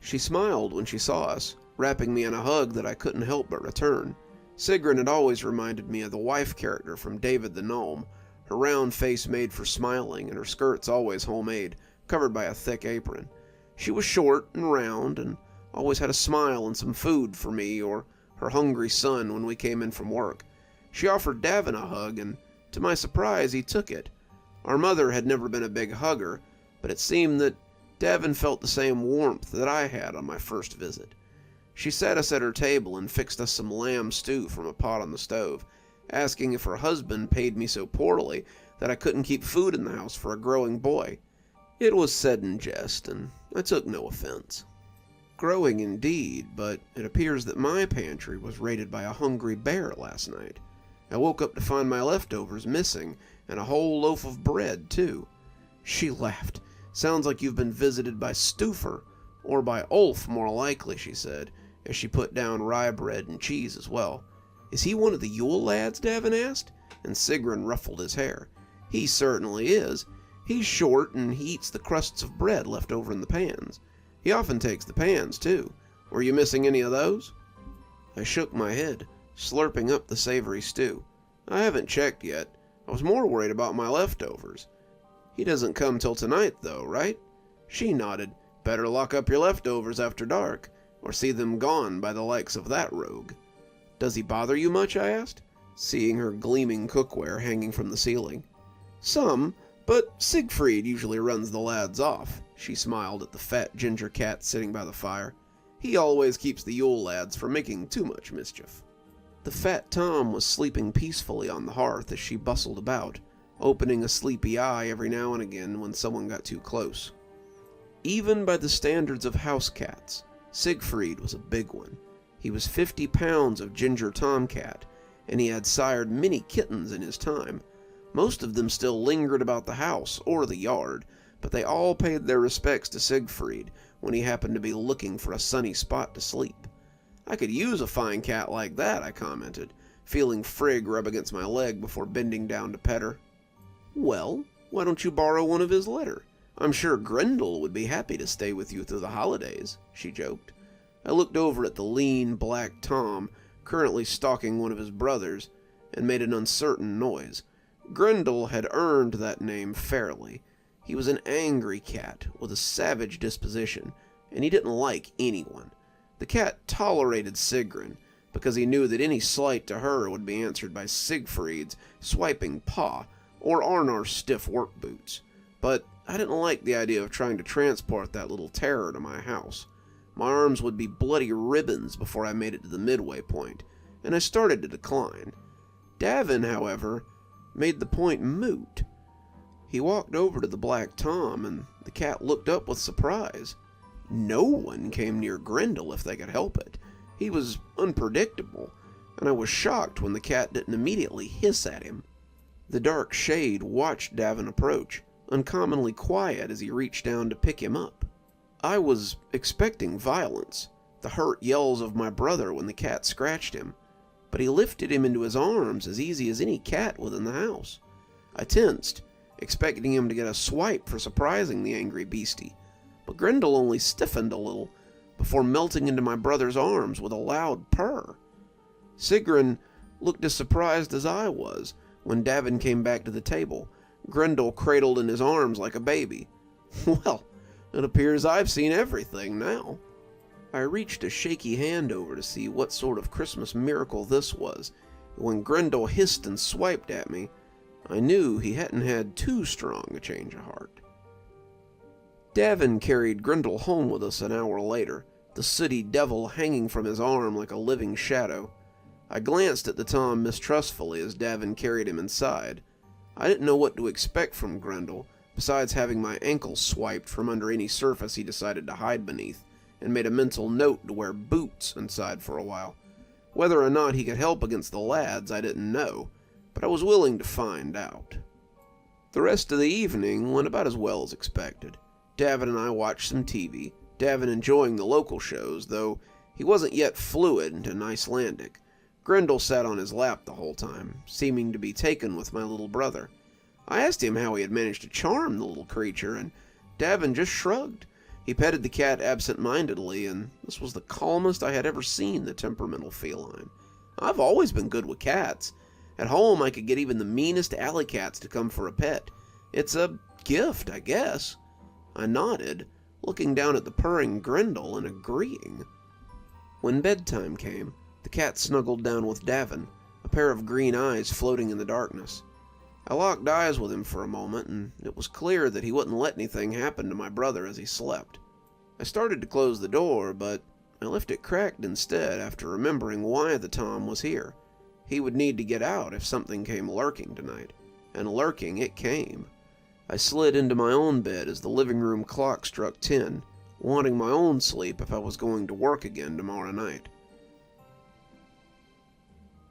She smiled when she saw us, wrapping me in a hug that I couldn't help but return. Sigrun had always reminded me of the wife character from David the Gnome, her round face made for smiling and her skirts always homemade, covered by a thick apron. She was short and round and always had a smile and some food for me or her hungry son when we came in from work. She offered Davin a hug, and to my surprise he took it. Our mother had never been a big hugger, but it seemed that Davin felt the same warmth that I had on my first visit. She sat us at her table and fixed us some lamb stew from a pot on the stove, asking if her husband paid me so poorly that I couldn't keep food in the house for a growing boy. It was said in jest, and I took no offense. Growing indeed, but it appears that my pantry was raided by a hungry bear last night. I woke up to find my leftovers missing, and a whole loaf of bread, too. She laughed. "Sounds like you've been visited by Stuffer, or by Ulf, more likely," she said, as she put down rye bread and cheese as well. "Is he one of the Yule Lads?" Davin asked, and Sigrun ruffled his hair. "He certainly is. He's short, and he eats the crusts of bread left over in the pans. He often takes the pans, too. Were you missing any of those?" I shook my head, slurping up the savory stew. "I haven't checked yet. I was more worried about my leftovers. He doesn't come till tonight, though, right?" She nodded. "Better lock up your leftovers after dark, or see them gone by the likes of that rogue." "Does he bother you much?" I asked, seeing her gleaming cookware hanging from the ceiling. "Some, but Siegfried usually runs the lads off." She smiled at the fat ginger cat sitting by the fire. "He always keeps the Yule Lads from making too much mischief." The fat Tom was sleeping peacefully on the hearth as she bustled about, opening a sleepy eye every now and again when someone got too close. Even by the standards of house cats, Siegfried was a big one. He was 50 pounds of ginger tomcat, and he had sired many kittens in his time. Most of them still lingered about the house or the yard, but they all paid their respects to Siegfried when he happened to be looking for a sunny spot to sleep. "I could use a fine cat like that," I commented, feeling Frigg rub against my leg before bending down to pet her. "Well, why don't you borrow one of his litter? I'm sure Grendel would be happy to stay with you through the holidays," she joked. I looked over at the lean, black Tom, currently stalking one of his brothers, and made an uncertain noise. Grendel had earned that name fairly. He was an angry cat with a savage disposition, and he didn't like anyone. The cat tolerated Sigrun, because he knew that any slight to her would be answered by Siegfried's swiping paw or Arnar's stiff work boots. But I didn't like the idea of trying to transport that little terror to my house. My arms would be bloody ribbons before I made it to the midway point, and I started to decline. Davin, however, made the point moot. He walked over to the black Tom, and the cat looked up with surprise. No one came near Grendel if they could help it. He was unpredictable, and I was shocked when the cat didn't immediately hiss at him. The dark shade watched Davin approach, uncommonly quiet as he reached down to pick him up. I was expecting violence, the hurt yells of my brother when the cat scratched him, but he lifted him into his arms as easy as any cat within the house. I tensed, expecting him to get a swipe for surprising the angry beastie, but Grendel only stiffened a little before melting into my brother's arms with a loud purr. Sigrun looked as surprised as I was when Davin came back to the table, Grendel cradled in his arms like a baby. Well, it appears I've seen everything now. I reached a shaky hand over to see what sort of Christmas miracle this was, and when Grendel hissed and swiped at me, I knew he hadn't had too strong a change of heart. Davin carried Grendel home with us an hour later, the sooty devil hanging from his arm like a living shadow. I glanced at the Tom mistrustfully as Davin carried him inside. I didn't know what to expect from Grendel, besides having my ankle swiped from under any surface he decided to hide beneath, and made a mental note to wear boots inside for a while. Whether or not he could help against the lads, I didn't know, but I was willing to find out. The rest of the evening went about as well as expected. Davin and I watched some TV, Davin enjoying the local shows, though he wasn't yet fluent in Icelandic. Grendel sat on his lap the whole time, seeming to be taken with my little brother. I asked him how he had managed to charm the little creature, and Davin just shrugged. He petted the cat absent-mindedly, and this was the calmest I had ever seen the temperamental feline. I've always been good with cats. At home, I could get even the meanest alley cats to come for a pet. It's a gift, I guess. I nodded, looking down at the purring Grendel and agreeing. When bedtime came, the cat snuggled down with Davin, a pair of green eyes floating in the darkness. I locked eyes with him for a moment, and it was clear that he wouldn't let anything happen to my brother as he slept. I started to close the door, but I left it cracked instead after remembering why the Tom was here. He would need to get out if something came lurking tonight, and lurking it came. I slid into my own bed as the living room clock struck 10, wanting my own sleep if I was going to work again tomorrow night.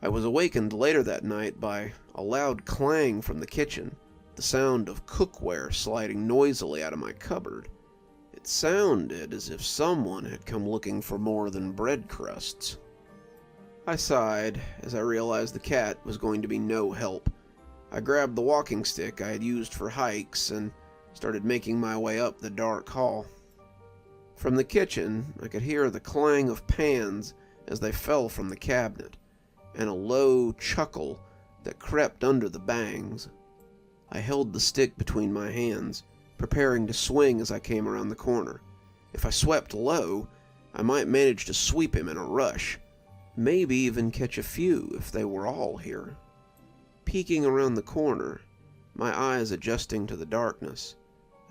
I was awakened later that night by a loud clang from the kitchen, the sound of cookware sliding noisily out of my cupboard. It sounded as if someone had come looking for more than bread crusts. I sighed as I realized the cat was going to be no help. I grabbed the walking stick I had used for hikes and started making my way up the dark hall. From the kitchen, I could hear the clang of pans as they fell from the cabinet, and a low chuckle that crept under the bangs. I held the stick between my hands, preparing to swing as I came around the corner. If I swept low, I might manage to sweep him in a rush, maybe even catch a few if they were all here. Peeking around the corner, my eyes adjusting to the darkness,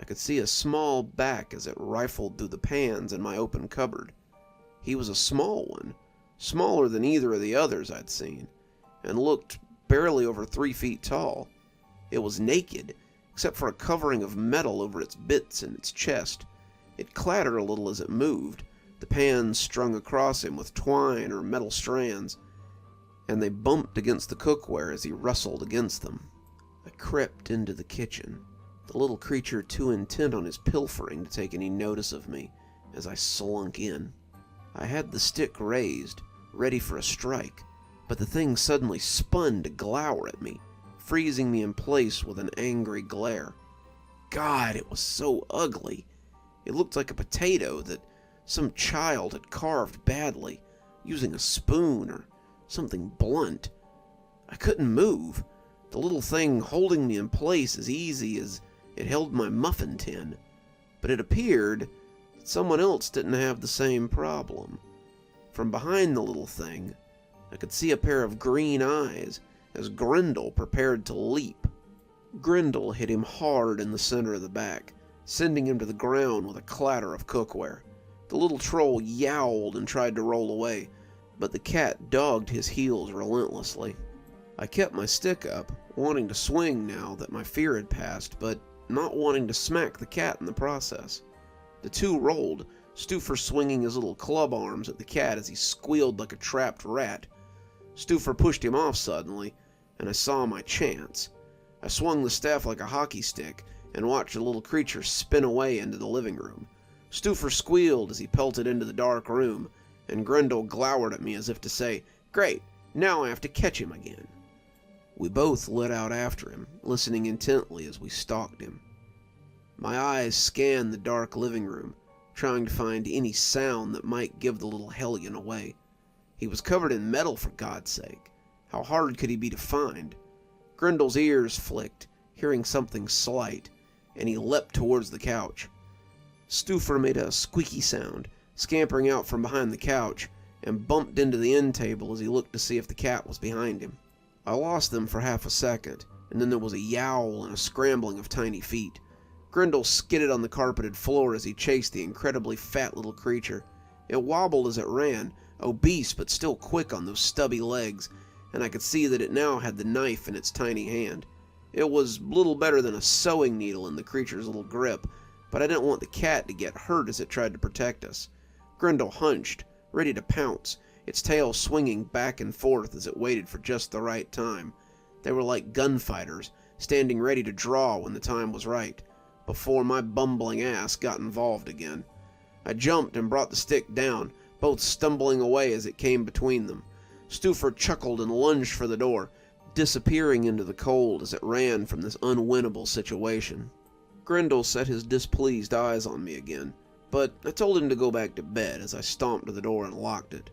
I could see a small back as it rifled through the pans in my open cupboard. He was a small one, smaller than either of the others I'd seen, and looked barely over 3 feet tall. It was naked, except for a covering of metal over its bits and its chest. It clattered a little as it moved, the pans strung across him with twine or metal strands, and they bumped against the cookware as he rustled against them. I crept into the kitchen, the little creature too intent on his pilfering to take any notice of me as I slunk in. I had the stick raised, ready for a strike, but the thing suddenly spun to glower at me, freezing me in place with an angry glare. God, it was so ugly. It looked like a potato that some child had carved badly, using a spoon or something blunt. I couldn't move, the little thing holding me in place as easy as it held my muffin tin. But it appeared that someone else didn't have the same problem. From behind the little thing, I could see a pair of green eyes as Grendel prepared to leap. Grendel hit him hard in the center of the back, sending him to the ground with a clatter of cookware. The little troll yowled and tried to roll away, but the cat dogged his heels relentlessly. I kept my stick up, wanting to swing now that my fear had passed, but not wanting to smack the cat in the process. The two rolled, Stuffer swinging his little club arms at the cat as he squealed like a trapped rat. Stuffer pushed him off suddenly, and I saw my chance. I swung the staff like a hockey stick and watched the little creature spin away into the living room. Stuffer squealed as he pelted into the dark room, and Grendel glowered at me as if to say, "Great, now I have to catch him again." We both lit out after him, listening intently as we stalked him. My eyes scanned the dark living room, trying to find any sound that might give the little hellion away. He was covered in metal, for God's sake. How hard could he be to find? Grendel's ears flicked, hearing something slight, and he leapt towards the couch. Stuffer made a squeaky sound, scampering out from behind the couch, and bumped into the end table as he looked to see if the cat was behind him. I lost them for half a second, and then there was a yowl and a scrambling of tiny feet. Grendel skidded on the carpeted floor as he chased the incredibly fat little creature. It wobbled as it ran, obese but still quick on those stubby legs, and I could see that it now had the knife in its tiny hand. It was little better than a sewing needle in the creature's little grip, but I didn't want the cat to get hurt as it tried to protect us. Grendel hunched, ready to pounce, its tail swinging back and forth as it waited for just the right time. They were like gunfighters, standing ready to draw when the time was right, before my bumbling ass got involved again. I jumped and brought the stick down, both stumbling away as it came between them. Stuffer chuckled and lunged for the door, disappearing into the cold as it ran from this unwinnable situation. Grendel set his displeased eyes on me again, but I told him to go back to bed as I stomped to the door and locked it.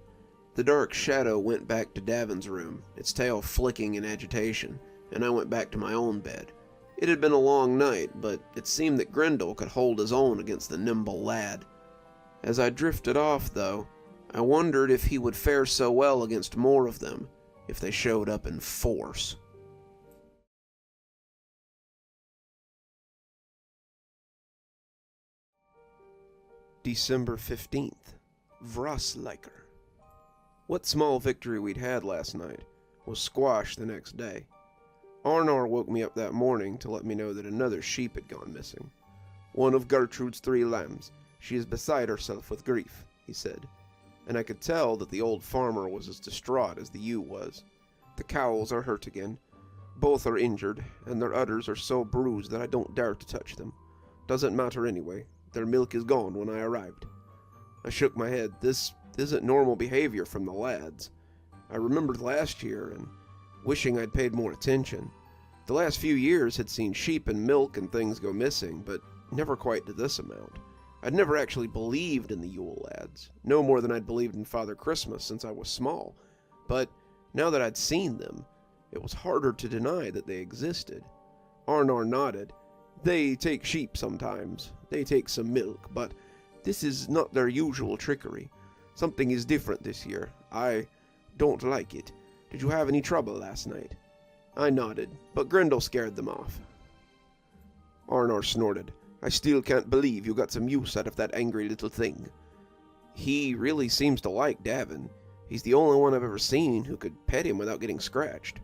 The dark shadow went back to Davin's room, its tail flicking in agitation, and I went back to my own bed. It had been a long night, but it seemed that Grendel could hold his own against the nimble lad. As I drifted off, though, I wondered if he would fare so well against more of them if they showed up in force. December 15th. Vrasliker. What small victory we'd had last night was squashed the next day. Arnar woke me up that morning to let me know that another sheep had gone missing. "One of Gertrude's 3 lambs. She is beside herself with grief," he said, and I could tell that the old farmer was as distraught as the ewe was. "The cows are hurt again. Both are injured, and their udders are so bruised that I don't dare to touch them. Doesn't matter anyway. Their milk is gone when I arrived." I shook my head. This isn't normal behavior from the lads. I remembered last year and wishing I'd paid more attention. The last few years had seen sheep and milk and things go missing, but never quite to this amount. I'd never actually believed in the Yule Lads, no more than I'd believed in Father Christmas since I was small. But now that I'd seen them, it was harder to deny that they existed. Arnar nodded. "They take sheep sometimes. They take some milk, but this is not their usual trickery. Something is different this year. I don't like it. Did you have any trouble last night?" I nodded, but Grendel scared them off. Arnar snorted. "I still can't believe you got some use out of that angry little thing." He really seems to like Davin. He's the only one I've ever seen who could pet him without getting scratched.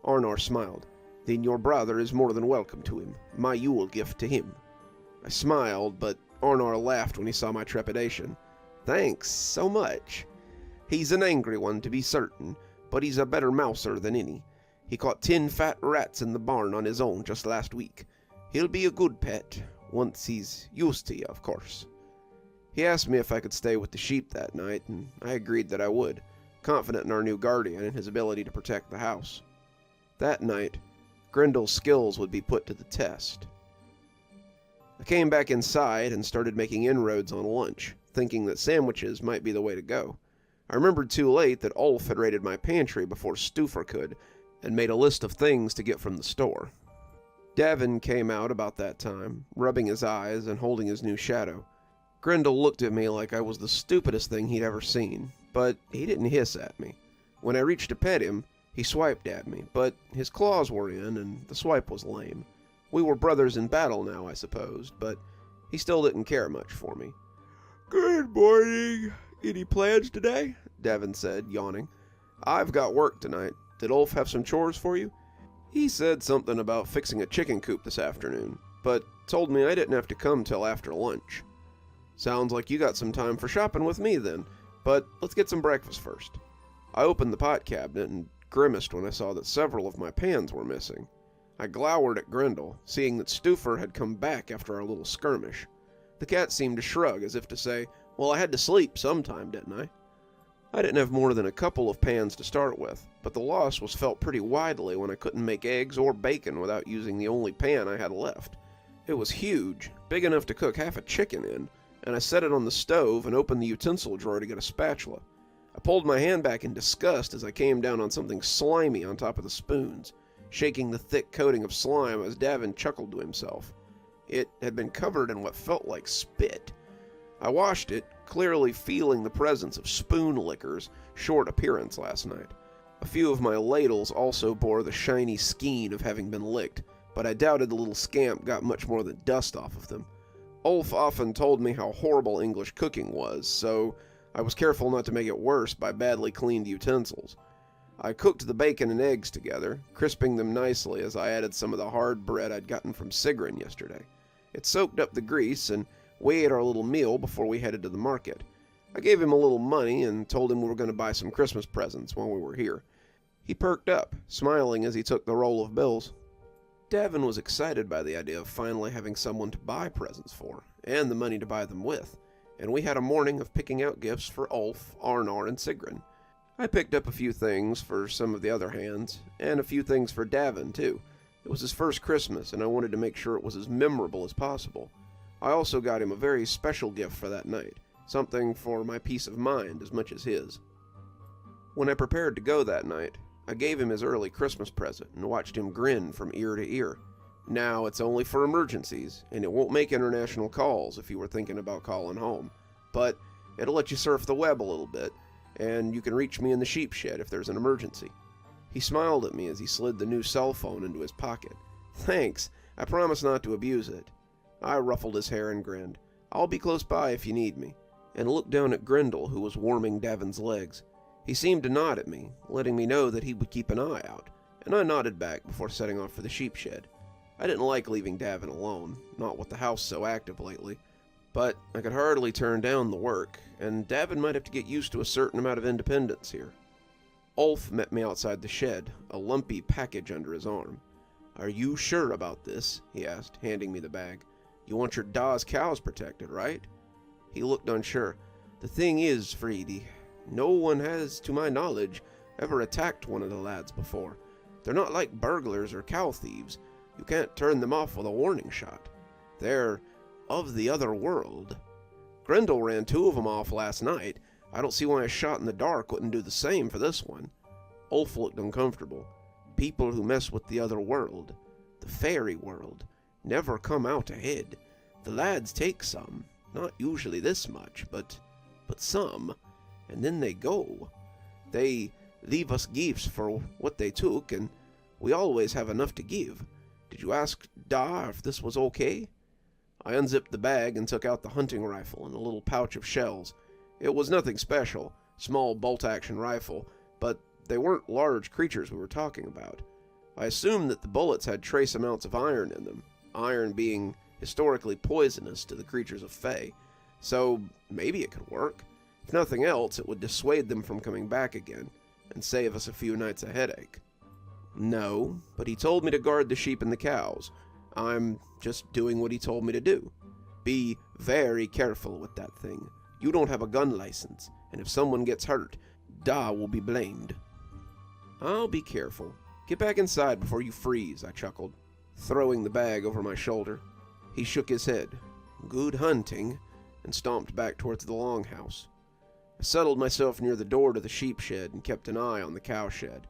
Arnar smiled. "Then your brother is more than welcome to him. My Yule gift to him." I smiled, but Arnar laughed when he saw my trepidation.
Thanks so much. He's an angry one, to be certain, but he's a better mouser than any. He caught 10 fat rats in the barn on his own just last week. He'll be a good pet, once he's used to you, of course. He asked me if I could stay with the sheep that night, and I agreed that I would, confident in our new guardian and his ability to protect the house. That night, Grendel's skills would be put to the test. I came back inside and started making inroads on lunch, thinking that sandwiches might be the way to go. I remembered too late that Ulf had raided my pantry before Stuffer could, and made a list of things to get from the store. Davin came out about that time, rubbing his eyes and holding his new shadow. Grendel looked at me like I was the stupidest thing he'd ever seen, but he didn't hiss at me. When I reached to pet him, he swiped at me, but his claws were in and the swipe was lame. We were brothers in battle now, I supposed, but he still didn't care much for me. "Good morning. Any plans today?" Davin said, yawning. "I've got work tonight. Did Ulf have some chores for you?" He said something about fixing a chicken coop this afternoon, but told me I didn't have to come till after lunch. "Sounds like you got some time for shopping with me then, but let's get some breakfast first." I opened the pot cabinet and grimaced when I saw that several of my pans were missing. I glowered at Grendel, seeing that Stuffer had come back after our little skirmish. The cat seemed to shrug as if to say, "Well, I had to sleep sometime, didn't I?" I didn't have more than a couple of pans to start with, but the loss was felt pretty widely when I couldn't make eggs or bacon without using the only pan I had left. It was huge, big enough to cook half a chicken in, and I set it on the stove and opened the utensil drawer to get a spatula. I pulled my hand back in disgust as I came down on something slimy on top of the spoons, shaking the thick coating of slime as Davin chuckled to himself. It had been covered in what felt like spit. I washed it, clearly feeling the presence of spoon licker's short appearance last night. A few of my ladles also bore the shiny skein of having been licked, but I doubted the little scamp got much more than dust off of them. Ulf often told me how horrible English cooking was, so I was careful not to make it worse by badly cleaned utensils. I cooked the bacon and eggs together, crisping them nicely as I added some of the hard bread I'd gotten from Sigrun yesterday. It soaked up the grease, and we ate our little meal before we headed to the market. I gave him a little money and told him we were going to buy some Christmas presents when we were here. He perked up, smiling as he took the roll of bills. Davin was excited by the idea of finally having someone to buy presents for, and the money to buy them with, and we had a morning of picking out gifts for Ulf, Arnar, and Sigrun. I picked up a few things for some of the other hands, and a few things for Davin, too. It was his first Christmas, and I wanted to make sure it was as memorable as possible. I also got him a very special gift for that night, something for my peace of mind as much as his. When I prepared to go that night, I gave him his early Christmas present and watched him grin from ear to ear. Now it's only for emergencies, and it won't make international calls if you were thinking about calling home, but it'll let you surf the web a little bit, and you can reach me in the sheep shed if there's an emergency. He smiled at me as he slid the new cell phone into his pocket. "Thanks, I promise not to abuse it." I ruffled his hair and grinned. "I'll be close by if you need me," and looked down at Grendel, who was warming Davin's legs. He seemed to nod at me, letting me know that he would keep an eye out, and I nodded back before setting off for the sheep shed. I didn't like leaving Davin alone, not with the house so active lately, but I could hardly turn down the work, and Davin might have to get used to a certain amount of independence here. Ulf met me outside the shed, a lumpy package under his arm. "Are you sure about this?" he asked, handing me the bag. "You want your Dawes cows protected, right?" He looked unsure. "The thing is, Freedy, no one has, to my knowledge, ever attacked one of the lads before. They're not like burglars or cow thieves. You can't turn them off with a warning shot. They're of the other world. Grendel ran 2 of them off last night. I don't see why a shot in the dark wouldn't do the same for this one." Ulf looked uncomfortable. "People who mess with the other world, the fairy world, never come out ahead. The lads take some, not usually this much, but some, and then they go. They leave us gifts for what they took, and we always have enough to give. Did you ask Da if this was okay?" I unzipped the bag and took out the hunting rifle and a little pouch of shells. It was nothing special, small bolt-action rifle, but they weren't large creatures we were talking about. I assumed that the bullets had trace amounts of iron in them, iron being historically poisonous to the creatures of Fae, so maybe it could work. If nothing else, it would dissuade them from coming back again, and save us a few nights of headache. No, but he told me to guard the sheep and the cows. I'm just doing what he told me to do. Be very careful with that thing. You don't have a gun license, and if someone gets hurt, Da will be blamed. I'll be careful. Get back inside before you freeze, I chuckled, throwing the bag over my shoulder. He shook his head. Good hunting, and stomped back towards the longhouse. I settled myself near the door to the sheep shed and kept an eye on the cow shed.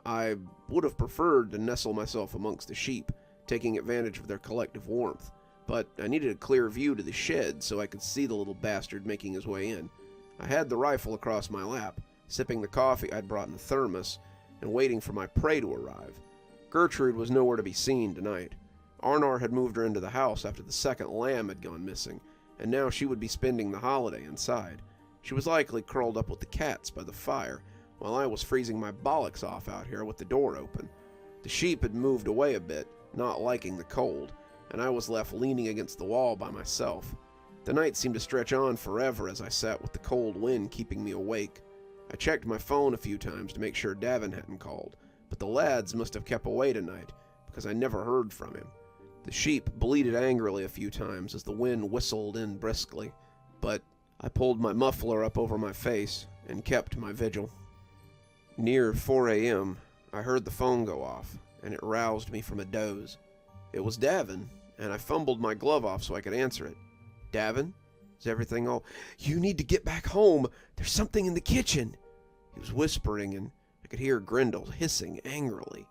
I would have preferred to nestle myself amongst the sheep, taking advantage of their collective warmth, but I needed a clear view to the shed so I could see the little bastard making his way in. I had the rifle across my lap, sipping the coffee I'd brought in the thermos, and waiting for my prey to arrive. Gertrude was nowhere to be seen tonight. Arnar had moved her into the house after the second lamb had gone missing, and now she would be spending the holiday inside. She was likely curled up with the cats by the fire, while I was freezing my bollocks off out here with the door open. The sheep had moved away a bit, not liking the cold, and I was left leaning against the wall by myself. The night seemed to stretch on forever as I sat with the cold wind keeping me awake. I checked my phone a few times to make sure Davin hadn't called, but the lads must have kept away tonight, because I never heard from him. The sheep bleated angrily a few times as the wind whistled in briskly, but I pulled my muffler up over my face and kept my vigil. Near 4 a.m., I heard the phone go off, and it roused me from a doze. It was Davin, and I fumbled my glove off so I could answer it. Davin? Is everything all... You need to get back home. There's something in the kitchen. He was whispering, and I could hear Grendel hissing angrily.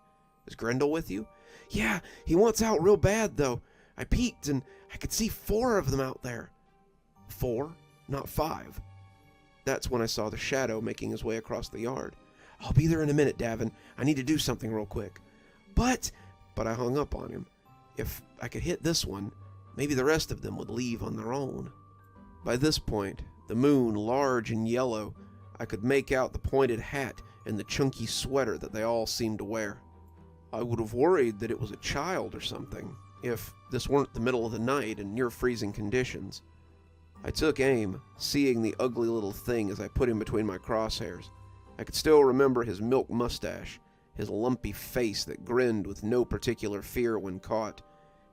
Is Grendel with you? Yeah, he wants out real bad, though. I peeked, and I could see 4 of them out there. 4? Not 5. That's when I saw the shadow making his way across the yard. I'll be there in a minute, Davin. I need to do something real quick. But I hung up on him. If I could hit this one, maybe the rest of them would leave on their own. By this point, the moon large and yellow, I could make out the pointed hat and the chunky sweater that they all seemed to wear. I would have worried that it was a child or something, if this weren't the middle of the night and near freezing conditions. I took aim, seeing the ugly little thing as I put him between my crosshairs. I could still remember his milk mustache, his lumpy face that grinned with no particular fear when caught,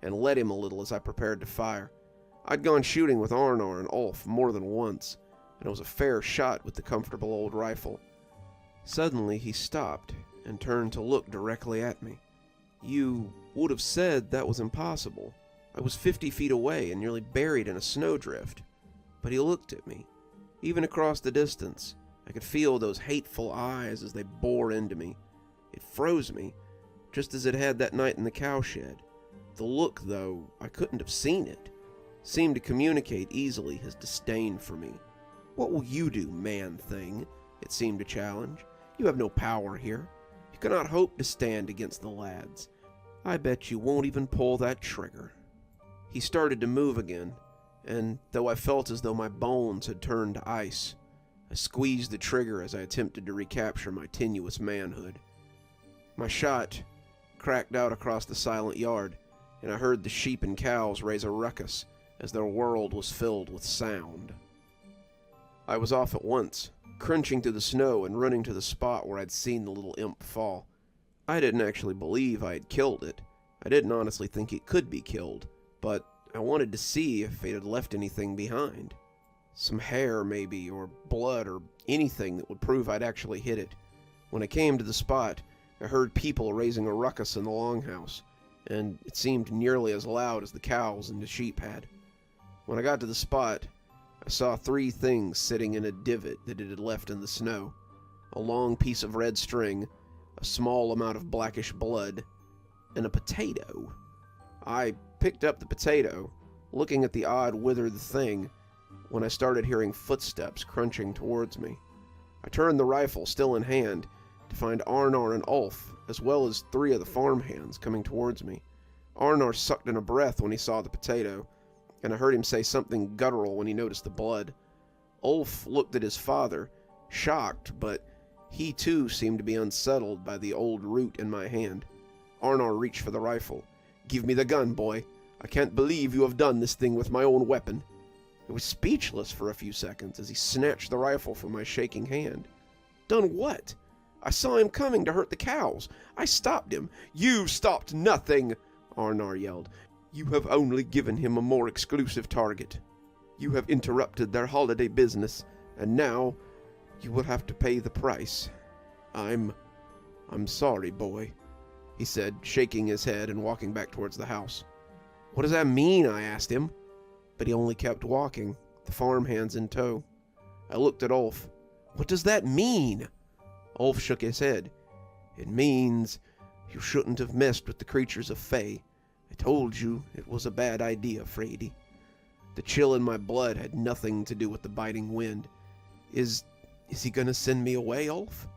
and led him a little as I prepared to fire. I'd gone shooting with Arnar and Ulf more than once, and it was a fair shot with the comfortable old rifle. Suddenly he stopped and turned to look directly at me. You would have said that was impossible. I was 50 feet away and nearly buried in a snowdrift. But he looked at me. Even across the distance, I could feel those hateful eyes as they bore into me. It froze me, just as it had that night in the cowshed. The look, though I couldn't have seen it, seemed to communicate easily his disdain for me. What will you do, man-thing? It seemed to challenge. You have no power here. You cannot hope to stand against the lads. I bet you won't even pull that trigger. He started to move again, and though I felt as though my bones had turned to ice, I squeezed the trigger as I attempted to recapture my tenuous manhood. My shot cracked out across the silent yard, and I heard the sheep and cows raise a ruckus as their world was filled with sound. I was off at once, crunching through the snow and running to the spot where I'd seen the little imp fall. I didn't actually believe I had killed it. I didn't honestly think it could be killed, but I wanted to see if it had left anything behind. Some hair, maybe, or blood, or anything that would prove I'd actually hit it. When I came to the spot, I heard people raising a ruckus in the longhouse, and it seemed nearly as loud as the cows and the sheep had. When I got to the spot, I saw 3 things sitting in a divot that it had left in the snow. A long piece of red string, a small amount of blackish blood, and a potato. I picked up the potato, looking at the odd withered thing, when I started hearing footsteps crunching towards me. I turned the rifle, still in hand, to find Arnar and Ulf, as well as 3 of the farmhands coming towards me. Arnar sucked in a breath when he saw the potato, and I heard him say something guttural when he noticed the blood. Ulf looked at his father, shocked, but he too seemed to be unsettled by the old root in my hand. Arnar reached for the rifle. "Give me the gun, boy. I can't believe you have done this thing with my own weapon." I was speechless for a few seconds as he snatched the rifle from my shaking hand. Done what? I saw him coming to hurt the cows. I stopped him. You stopped nothing, Arnar yelled. You have only given him a more exclusive target. You have interrupted their holiday business, and now you will have to pay the price. I'm sorry, boy, he said, shaking his head and walking back towards the house. What does that mean? I asked him. But he only kept walking, the farmhands in tow. I looked at Ulf. What does that mean? Ulf shook his head. It means you shouldn't have messed with the creatures of Fae. I told you it was a bad idea, Frady. The chill in my blood had nothing to do with the biting wind. Is he gonna send me away, Ulf?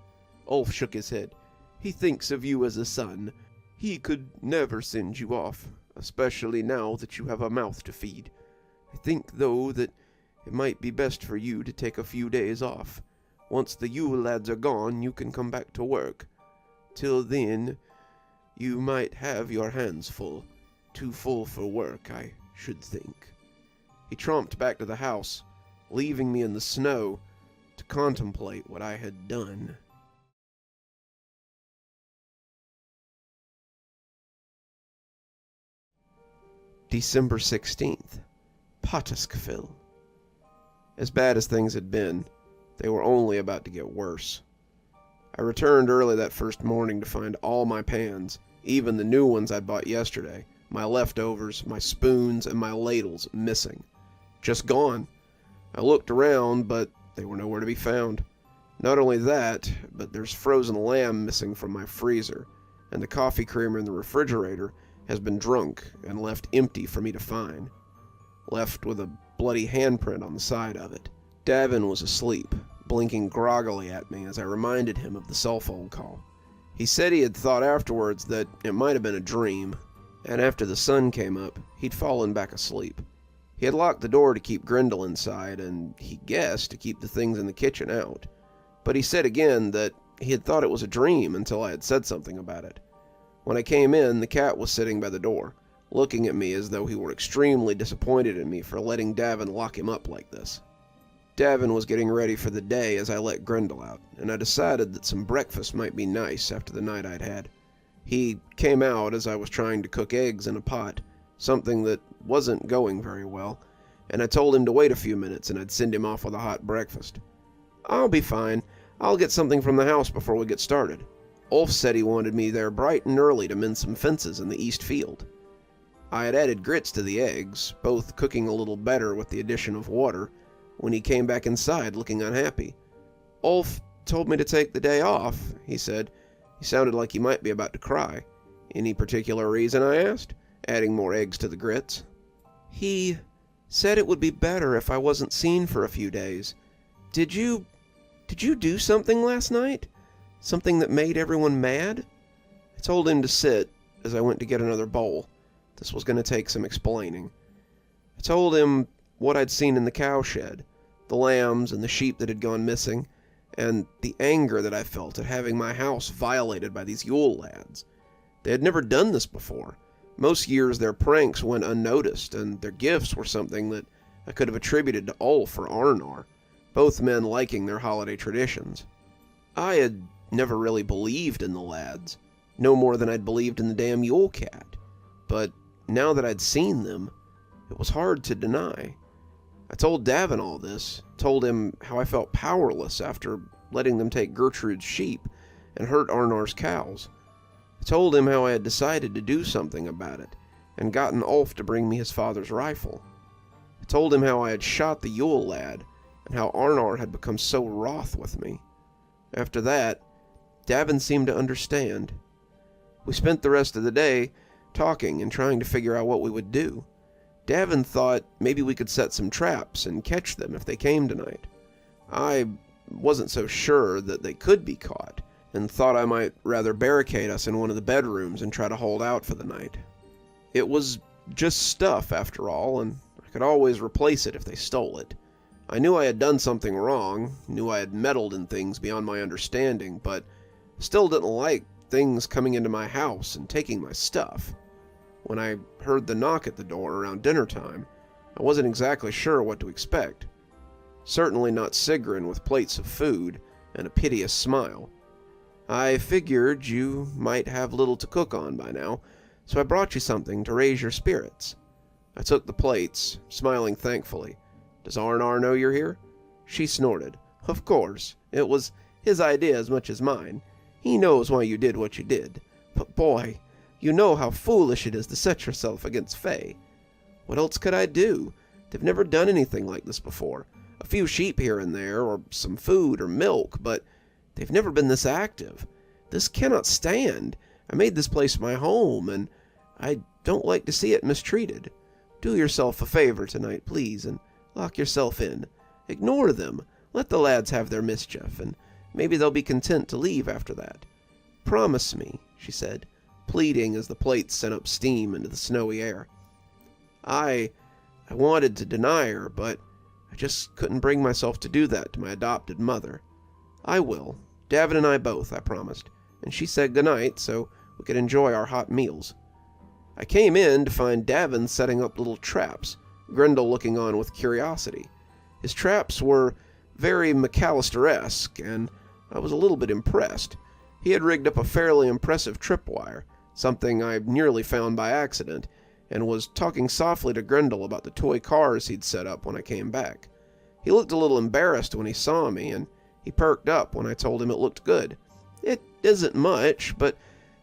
Ulf shook his head. He thinks of you as a son. He could never send you off, especially now that you have a mouth to feed. I think, though, that it might be best for you to take a few days off. Once the Yule Lads are gone, you can come back to work. Till then, you might have your hands full. Too full for work, I should think. He tromped back to the house, leaving me in the snow to contemplate what I had done. December 16th. Påskfyll. As bad as things had been, they were only about to get worse. I returned early that first morning to find all my pans, even the new ones I bought yesterday, my leftovers, my spoons, and my ladles missing. Just gone. I looked around, but they were nowhere to be found. Not only that, but there's frozen lamb missing from my freezer, and the coffee creamer in the refrigerator has been drunk and left empty for me to find. Left with a bloody handprint on the side of it. Davin was asleep, blinking groggily at me as I reminded him of the cell phone call. He said he had thought afterwards that it might have been a dream, and after the sun came up, he'd fallen back asleep. He had locked the door to keep Grendel inside, and he guessed to keep the things in the kitchen out. But he said again that he had thought it was a dream until I had said something about it. When I came in, the cat was sitting by the door, looking at me as though he were extremely disappointed in me for letting Davin lock him up like this. Davin was getting ready for the day as I let Grendel out, and I decided that some breakfast might be nice after the night I'd had. He came out as I was trying to cook eggs in a pot, something that wasn't going very well, and I told him to wait a few minutes and I'd send him off with a hot breakfast. I'll be fine. I'll get something from the house before we get started. Ulf said he wanted me there bright and early to mend some fences in the east field. I had added grits to the eggs, both cooking a little better with the addition of water, when he came back inside looking unhappy. Ulf told me to take the day off, he said. He sounded like he might be about to cry. Any particular reason, I asked, adding more eggs to the grits. He said it would be better if I wasn't seen for a few days. Did you do something last night? Something that made everyone mad? I told him to sit as I went to get another bowl. This was going to take some explaining. I told him what I'd seen in the cowshed, the lambs and the sheep that had gone missing, and the anger that I felt at having my house violated by these Yule Lads. They had never done this before. Most years their pranks went unnoticed, and their gifts were something that I could have attributed to Ulf or Arnar, both men liking their holiday traditions. I had never really believed in the lads, no more than I'd believed in the damn Yule Cat, but now that I'd seen them, it was hard to deny. I told Davin all this, told him how I felt powerless after letting them take Gertrude's sheep and hurt Arnar's cows. I told him how I had decided to do something about it, and gotten Ulf to bring me his father's rifle. I told him how I had shot the Yule Lad, and how Arnar had become so wroth with me. After that, Davin seemed to understand. We spent the rest of the day talking and trying to figure out what we would do. Davin thought maybe we could set some traps and catch them if they came tonight. I wasn't so sure that they could be caught, and thought I might rather barricade us in one of the bedrooms and try to hold out for the night. It was just stuff, after all, and I could always replace it if they stole it. I knew I had done something wrong, knew I had meddled in things beyond my understanding, but still didn't like things coming into my house and taking my stuff. When I heard the knock at the door around dinner time, I wasn't exactly sure what to expect. Certainly not Sigrun with plates of food and a piteous smile. I figured you might have little to cook on by now, so I brought you something to raise your spirits. I took the plates, smiling thankfully. Does Arnar know you're here? She snorted. Of course. It was his idea as much as mine. He knows why you did what you did. But boy, you know how foolish it is to set yourself against Fae. What else could I do? They've never done anything like this before. A few sheep here and there, or some food or milk, but they've never been this active. This cannot stand. I made this place my home, and I don't like to see it mistreated. Do yourself a favor tonight, please, and lock yourself in. Ignore them. Let the lads have their mischief, and maybe they'll be content to leave after that. Promise me, she said, pleading as the plates sent up steam into the snowy air. I wanted to deny her, but I just couldn't bring myself to do that to my adopted mother. I will. Davin and I both, I promised, and she said goodnight so we could enjoy our hot meals. I came in to find Davin setting up little traps, Grendel looking on with curiosity. His traps were very McAllister-esque, and I was a little bit impressed. He had rigged up a fairly impressive tripwire, something I nearly found by accident, and was talking softly to Grendel about the toy cars he'd set up when I came back. He looked a little embarrassed when he saw me, and he perked up when I told him it looked good. It isn't much, but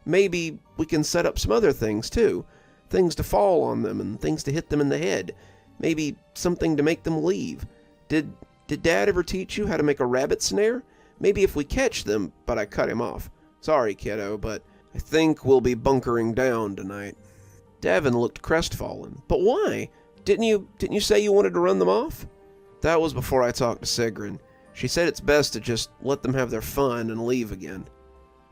maybe we can set up some other things too. Things to fall on them and things to hit them in the head. Maybe something to make them leave. Did Dad ever teach you how to make a rabbit snare? Maybe if we catch them, but I cut him off. Sorry, kiddo, but I think we'll be bunkering down tonight. Davin looked crestfallen. But why? Didn't you say you wanted to run them off? That was before I talked to Sigrun. She said it's best to just let them have their fun and leave again.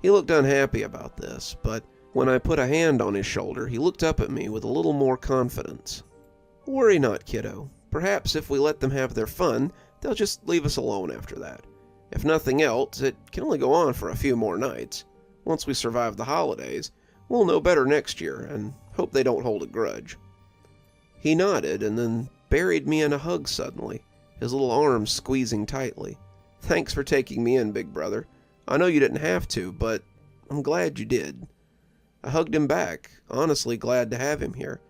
He looked unhappy about this, but when I put a hand on his shoulder, he looked up at me with a little more confidence. Worry not, kiddo. Perhaps if we let them have their fun, they'll just leave us alone after that. If nothing else, it can only go on for a few more nights. Once we survive the holidays, we'll know better next year, and hope they don't hold a grudge. He nodded and then buried me in a hug suddenly, his little arms squeezing tightly. Thanks for taking me in, big brother. I know you didn't have to, but I'm glad you did. I hugged him back, honestly glad to have him here.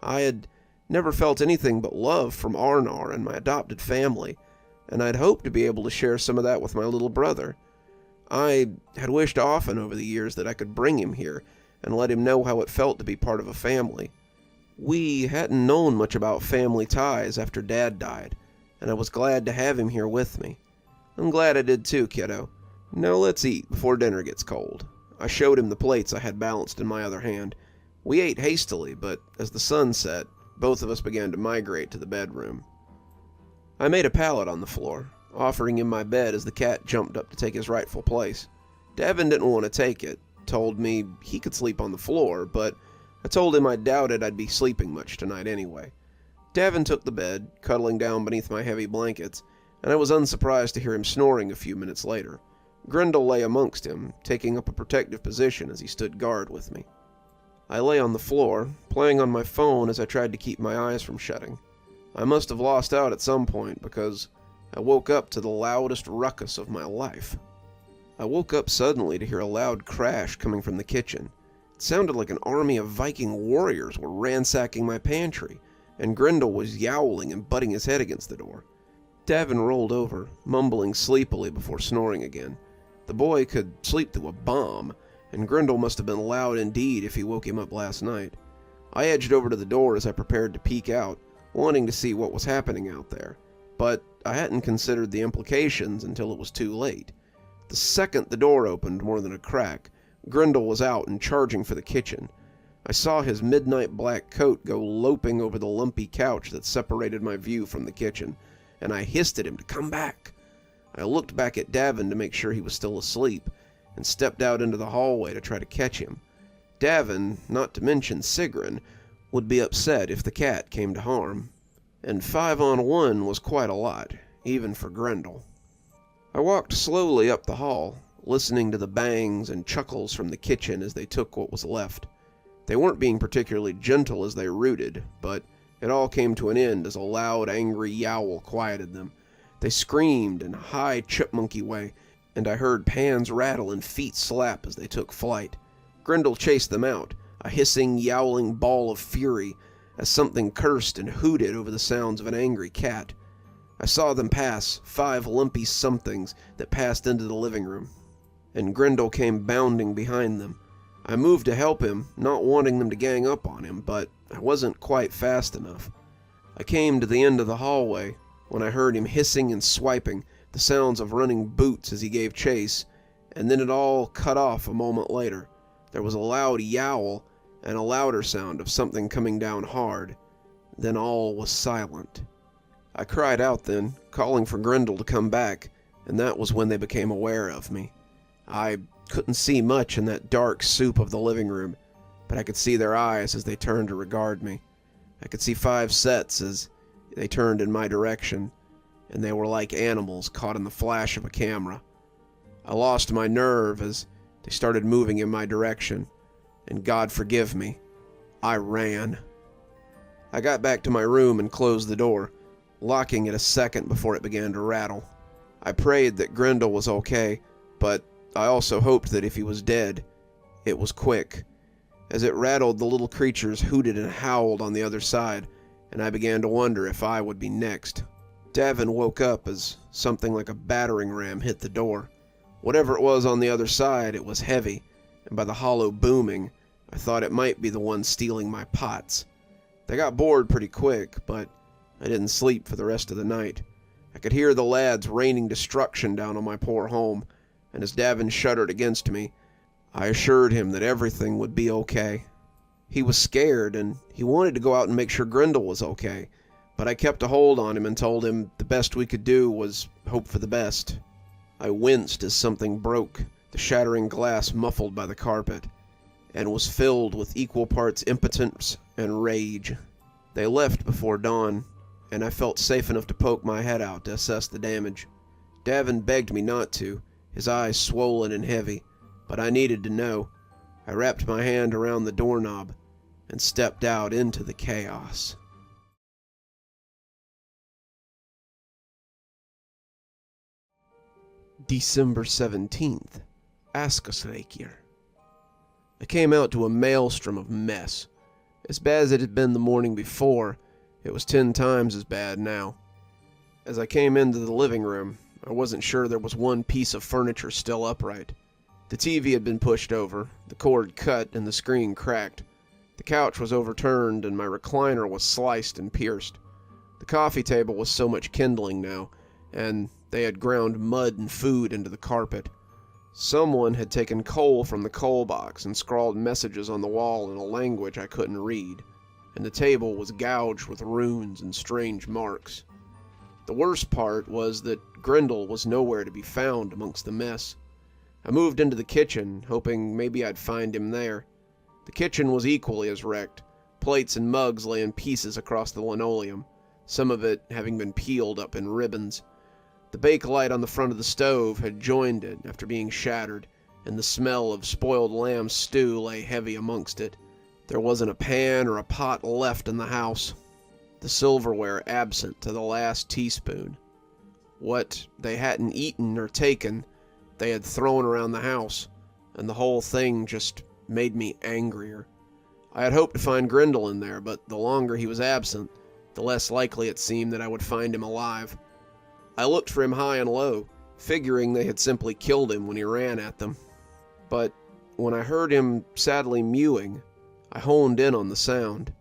I had never felt anything but love from Arnar and my adopted family, and I'd hoped to be able to share some of that with my little brother. I had wished often over the years that I could bring him here and let him know how it felt to be part of a family. We hadn't known much about family ties after Dad died, and I was glad to have him here with me. I'm glad I did too, kiddo. Now let's eat before dinner gets cold. I showed him the plates I had balanced in my other hand. We ate hastily, but as the sun set, both of us began to migrate to the bedroom. I made a pallet on the floor, offering him my bed as the cat jumped up to take his rightful place. Davin didn't want to take it, told me he could sleep on the floor, but I told him I doubted I'd be sleeping much tonight anyway. Davin took the bed, cuddling down beneath my heavy blankets, and I was unsurprised to hear him snoring a few minutes later. Grendel lay amongst him, taking up a protective position as he stood guard with me. I lay on the floor, playing on my phone as I tried to keep my eyes from shutting. I must have lost out at some point because I woke up to the loudest ruckus of my life. I woke up suddenly to hear a loud crash coming from the kitchen. It sounded like an army of Viking warriors were ransacking my pantry, and Grendel was yowling and butting his head against the door. Davin rolled over, mumbling sleepily before snoring again. The boy could sleep through a bomb, and Grendel must have been loud indeed if he woke him up last night. I edged over to the door as I prepared to peek out, wanting to see what was happening out there, but I hadn't considered the implications until it was too late. The second the door opened more than a crack, Grendel was out and charging for the kitchen. I saw his midnight black coat go loping over the lumpy couch that separated my view from the kitchen, and I hissed at him to come back. I looked back at Davin to make sure he was still asleep, and stepped out into the hallway to try to catch him. Davin, not to mention Sigrun, would be upset if the cat came to harm, and 5-on-1 was quite a lot, even for Grendel. I walked slowly up the hall, listening to the bangs and chuckles from the kitchen as they took what was left. They weren't being particularly gentle as they rooted, but
It all came to an end as a loud, angry yowl quieted them. They screamed in a high chipmunky way, and I heard pans rattle and feet slap as they took flight. Grendel chased them out, a hissing, yowling ball of fury, as something cursed and hooted over the sounds of an angry cat. I saw them pass, 5 lumpy somethings that passed into the living room, and Grendel came bounding behind them. I moved to help him, not wanting them to gang up on him, but I wasn't quite fast enough. I came to the end of the hallway when I heard him hissing and swiping, the sounds of running boots as he gave chase, and then it all cut off a moment later. There was a loud yowl and a louder sound of something coming down hard. Then all was silent. I cried out then, calling for Grendel to come back, and that was when they became aware of me. I couldn't see much in that dark soup of the living room, but I could see their eyes as they turned to regard me. I could see 5 sets as they turned in my direction, and they were like animals caught in the flash of a camera. I lost my nerve as they started moving in my direction, and God forgive me, I ran. I got back to my room and closed the door, locking it a second before it began to rattle. I prayed that Grendel was okay, but I also hoped that if he was dead, it was quick. As it rattled, the little creatures hooted and howled on the other side, and I began to wonder if I would be next. Davin woke up as something like a battering ram hit the door. Whatever it was on the other side, it was heavy, and by the hollow booming, I thought it might be the one stealing my pots. They got bored pretty quick, but I didn't sleep for the rest of the night. I could hear the lads raining destruction down on my poor home, and as Davin shuddered against me, I assured him that everything would be okay. He was scared, and he wanted to go out and make sure Grendel was okay, but I kept a hold on him and told him the best we could do was hope for the best. I winced as something broke, the shattering glass muffled by the carpet, and was filled with equal parts impotence and rage. They left before dawn, and I felt safe enough to poke my head out to assess the damage. Davin begged me not to, his eyes swollen and heavy, but I needed to know. I wrapped my hand around the doorknob and stepped out into the chaos. December 17th, Escalating. I came out to a maelstrom of mess. As bad as it had been the morning before, it was 10 times as bad now. As I came into the living room, I wasn't sure there was one piece of furniture still upright. The TV had been pushed over, the cord cut, and the screen cracked. The couch was overturned, and my recliner was sliced and pierced. The coffee table was so much kindling now, and they had ground mud and food into the carpet. Someone had taken coal from the coal box and scrawled messages on the wall in a language I couldn't read, and the table was gouged with runes and strange marks. The worst part was that Grendel was nowhere to be found amongst the mess. I moved into the kitchen, hoping maybe I'd find him there. The kitchen was equally as wrecked. Plates and mugs lay in pieces across the linoleum, some of it having been peeled up in ribbons. The bake light on the front of the stove had joined it after being shattered, and the smell of spoiled lamb stew lay heavy amongst it. There wasn't a pan or a pot left in the house, the silverware absent to the last teaspoon. What they hadn't eaten or taken, they had thrown around the house, and the whole thing just made me angrier. I had hoped to find Grendel in there, but the longer he was absent, the less likely it seemed that I would find him alive. I looked for him high and low, figuring they had simply killed him when he ran at them. But when I heard him sadly mewing, I honed in on the sound.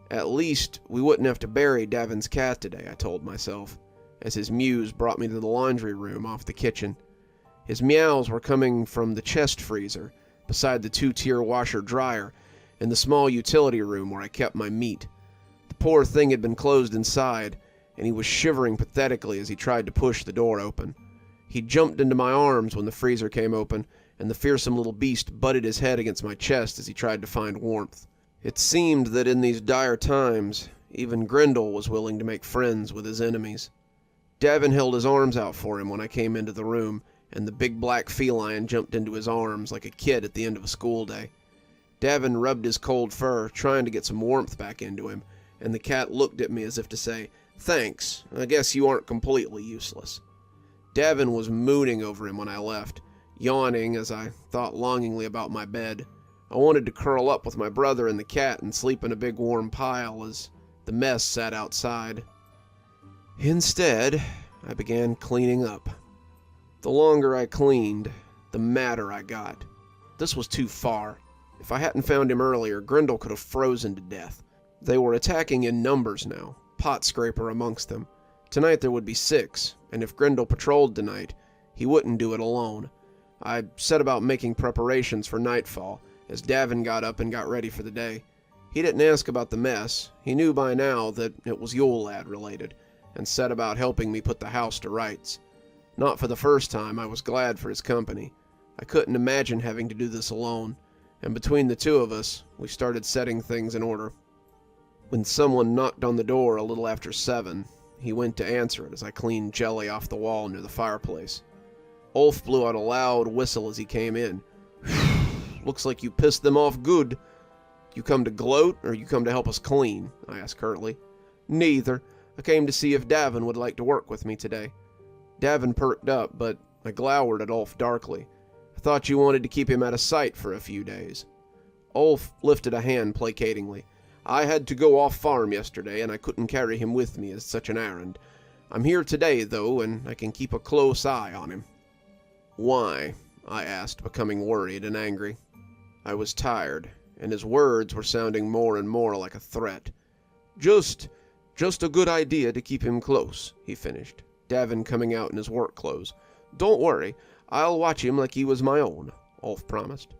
At least we wouldn't have to bury Davin's cat today, I told myself, as his mews brought me to the laundry room off the kitchen. His meows were coming from the chest freezer, beside the 2-tier washer-dryer, in the small utility room where I kept my meat. The poor thing had been closed inside, and he was shivering pathetically as he tried to push the door open. He jumped into my arms when the freezer came open, and the fearsome little beast butted his head against my chest as he tried to find warmth. It seemed that in these dire times, even Grendel was willing to make friends with his enemies. Davin held his arms out for him when I came into the room, and the big black feline jumped into his arms like a kid at the end of a school day. Davin rubbed his cold fur, trying to get some warmth back into him, and the cat looked at me as if to say, "Thanks, I guess you aren't completely useless." Davin was mooning over him when I left, yawning as I thought longingly about my bed. I wanted to curl up with my brother and the cat and sleep in a big warm pile as the mess sat outside. Instead, I began cleaning up. The longer I cleaned, the madder I got. This was too far. If I hadn't found him earlier, Grendel could have frozen to death. They were attacking in numbers now, Pot Scraper amongst them. Tonight there would be 6, and if Grendel patrolled tonight, he wouldn't do it alone. I set about making preparations for nightfall, as Davin got up and got ready for the day. He didn't ask about the mess. He knew by now that it was Yule Lad related, and set about helping me put the house to rights. Not for the first time, I was glad for his company. I couldn't imagine having to do this alone, and between the two of us, we started setting things in order. When someone knocked on the door a little after 7, he went to answer it as I cleaned jelly off the wall near the fireplace. Ulf blew out a loud whistle as he came in. "Looks like you pissed them off good. You come to gloat, or you come to help us clean?" I asked curtly. "Neither. I came to see if Davin would like to work with me today." Davin perked up, but I glowered at Ulf darkly. "I thought you wanted to keep him out of sight for a few days." Ulf lifted a hand placatingly. "I had to go off farm yesterday, and I couldn't carry him with me as such an errand. I'm here today, though, and I can keep a close eye on him." "Why?" I asked, becoming worried and angry. I was tired, and his words were sounding more and more like a threat. Just a good idea to keep him close," he finished, Davin coming out in his work clothes. "Don't worry, I'll watch him like he was my own," Ulf promised.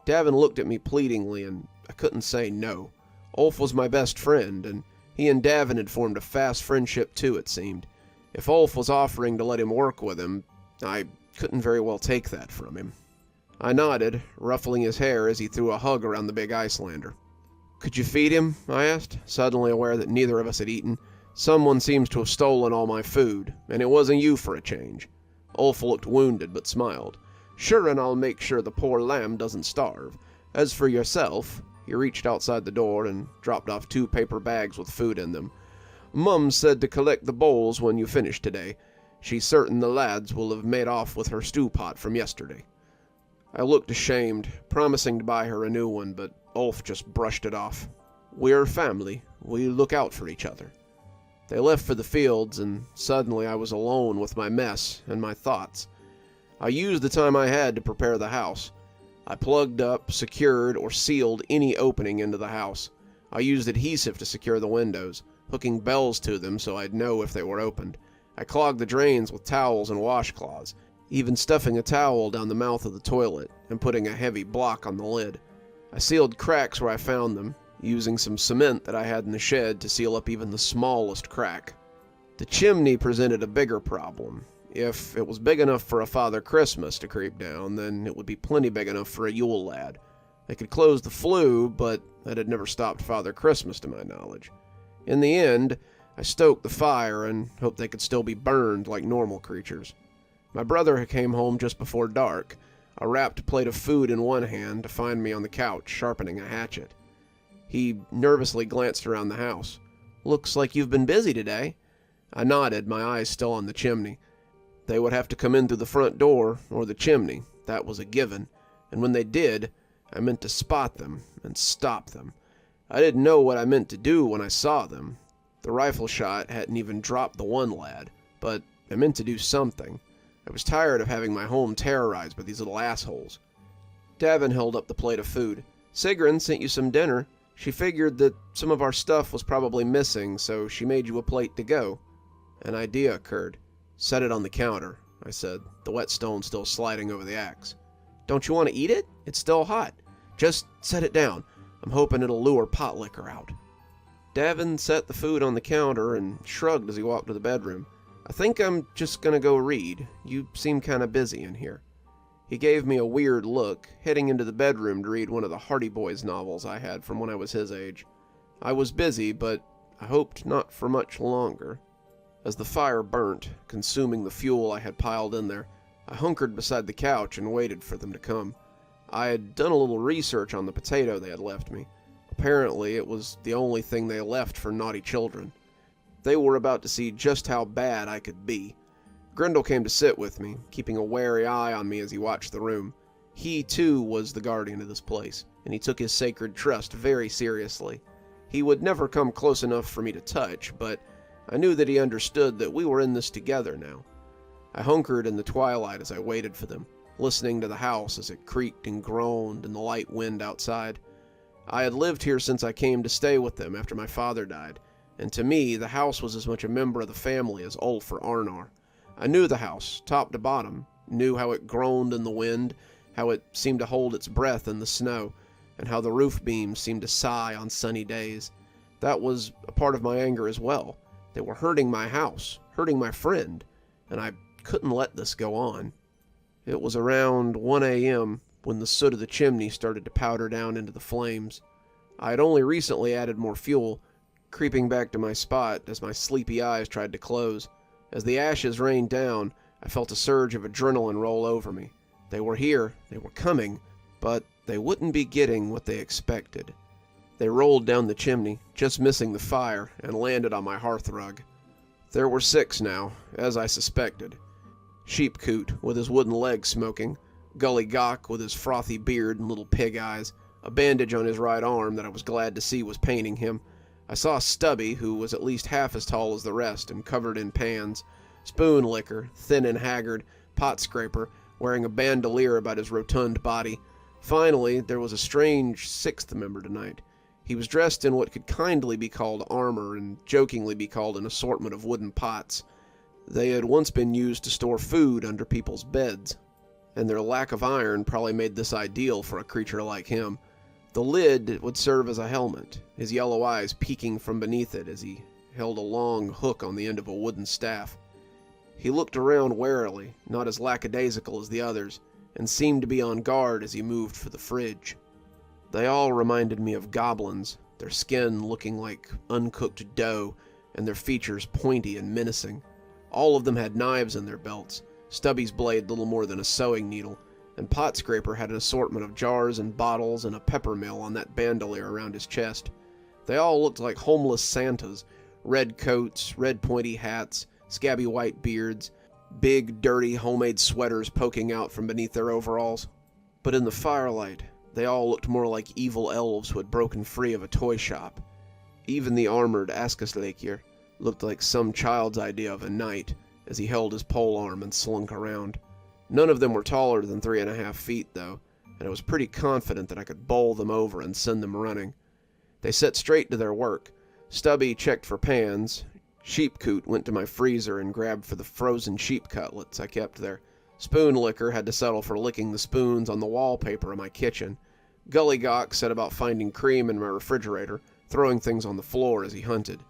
Davin looked at me pleadingly, and I couldn't say no. Ulf was my best friend, and he and Davin had formed a fast friendship too, it seemed. If Ulf was offering to let him work with him, I couldn't very well take that from him. I nodded, ruffling his hair as he threw a hug around the big Icelander. "Could you feed him?" I asked, suddenly aware that neither of us had eaten. "Someone seems to have stolen all my food, and it wasn't you for a change." Ulf looked wounded, but smiled. "Sure, and I'll make sure the poor lamb doesn't starve. As for yourself," he reached outside the door and dropped off 2 paper bags with food in them. "Mum said to collect the bowls when you finish today. She's certain the lads will have made off with her stew pot from yesterday." I looked ashamed, promising to buy her a new one, but Ulf just brushed it off. "We're family. We look out for each other." They left for the fields, and suddenly I was alone with my mess and my thoughts. I used the time I had to prepare the house. I plugged up, secured, or sealed any opening into the house. I used adhesive to secure the windows, hooking bells to them so I'd know if they were opened. I clogged the drains with towels and washcloths, even stuffing a towel down the mouth of the toilet and putting a heavy block on the lid. I sealed cracks where I found them, using some cement that I had in the shed to seal up even the smallest crack. The chimney presented a bigger problem. If it was big enough for a Father Christmas to creep down, then it would be plenty big enough for a Yule Lad. They could close the flue, but that had never stopped Father Christmas to my knowledge. In the end, I stoked the fire and hoped they could still be burned like normal creatures. My brother came home just before dark, a wrapped plate of food in one hand, to find me on the couch sharpening a hatchet. He nervously glanced around the house. "Looks like you've been busy today." I nodded, my eyes still on the chimney. They would have to come in through the front door or the chimney. That was a given. And when they did, I meant to spot them and stop them. I didn't know what I meant to do when I saw them. The rifle shot hadn't even dropped the one lad, but I meant to do something. I was tired of having my home terrorized by these little assholes. Davin held up the plate of food. "Sigrun sent you some dinner. She figured that some of our stuff was probably missing, so she made you a plate to go." An idea occurred. "Set it on the counter," I said, the whetstone still sliding over the axe. "Don't you want to eat it? It's still hot. Just set it down. I'm hoping it'll lure pot liquor out." Davin set the food on the counter and shrugged as he walked to the bedroom. "I think I'm just gonna go read. You seem kinda busy in here." He gave me a weird look, heading into the bedroom to read one of the Hardy Boys novels I had from when I was his age. I was busy, but I hoped not for much longer. As the fire burnt, consuming the fuel I had piled in there, I hunkered beside the couch and waited for them to come. I had done a little research on the potato they had left me. A Apparently, it was the only thing they left for naughty children. They were about to see just how bad I could be. Grendel came to sit with me, keeping a wary eye on me as he watched the room. He, too, was the guardian of this place, and he took his sacred trust very seriously. He would never come close enough for me to touch, but I knew that he understood that we were in this together now. I hunkered in the twilight as I waited for them, listening to the house as it creaked and groaned in the light wind outside. I had lived here since I came to stay with them after my father died, and to me, the house was as much a member of the family as Ulf or Arnar. I knew the house, top to bottom, knew how it groaned in the wind, how it seemed to hold its breath in the snow, and how the roof beams seemed to sigh on sunny days. That was a part of my anger as well. They were hurting my house, hurting my friend, and I couldn't let this go on. It was around 1 a.m. when the soot of the chimney started to powder down into the flames. I had only recently added more fuel, creeping back to my spot as my sleepy eyes tried to close. As the ashes rained down, I felt a surge of adrenaline roll over me. They were here, they were coming, but they wouldn't be getting what they expected. They rolled down the chimney, just missing the fire, and landed on my hearthrug. There were 6 now, as I suspected. Sheepcoot, with his wooden leg smoking, Gully Gawk with his frothy beard and little pig eyes, a bandage on his right arm that I was glad to see was paining him. I saw Stubby, who was at least half as tall as the rest and covered in pans, Spoon Licker, thin and haggard, Pot Scraper, wearing a bandolier about his rotund body. Finally, there was a strange 6th member tonight. He was dressed in what could kindly be called armor and jokingly be called an assortment of wooden pots. They had once been used to store food under people's beds, and their lack of iron probably made this ideal for a creature like him. The lid would serve as a helmet, his yellow eyes peeking from beneath it as he held a long hook on the end of a wooden staff. He looked around warily, not as lackadaisical as the others, and seemed to be on guard as he moved for the fridge. They all reminded me of goblins, their skin looking like uncooked dough, and their features pointy and menacing. All of them had knives in their belts, Stubby's blade little more than a sewing needle, and Pot Scraper had an assortment of jars and bottles and a pepper mill on that bandolier around his chest. They all looked like homeless Santas, red coats, red pointy hats, scabby white beards, big, dirty, homemade sweaters poking out from beneath their overalls. But in the firelight, they all looked more like evil elves who had broken free of a toy shop. Even the armored Escalating looked like some child's idea of a knight as he held his polearm and slunk around. None of them were taller than 3.5 feet, though, and I was pretty confident that I could bowl them over and send them running. They set straight to their work. Stubby checked for pans. Sheepcoot went to my freezer and grabbed for the frozen sheep cutlets I kept there. Spoon Licker had to settle for licking the spoons on the wallpaper of my kitchen. Gully Gawk set about finding cream in my refrigerator, throwing things on the floor as he hunted.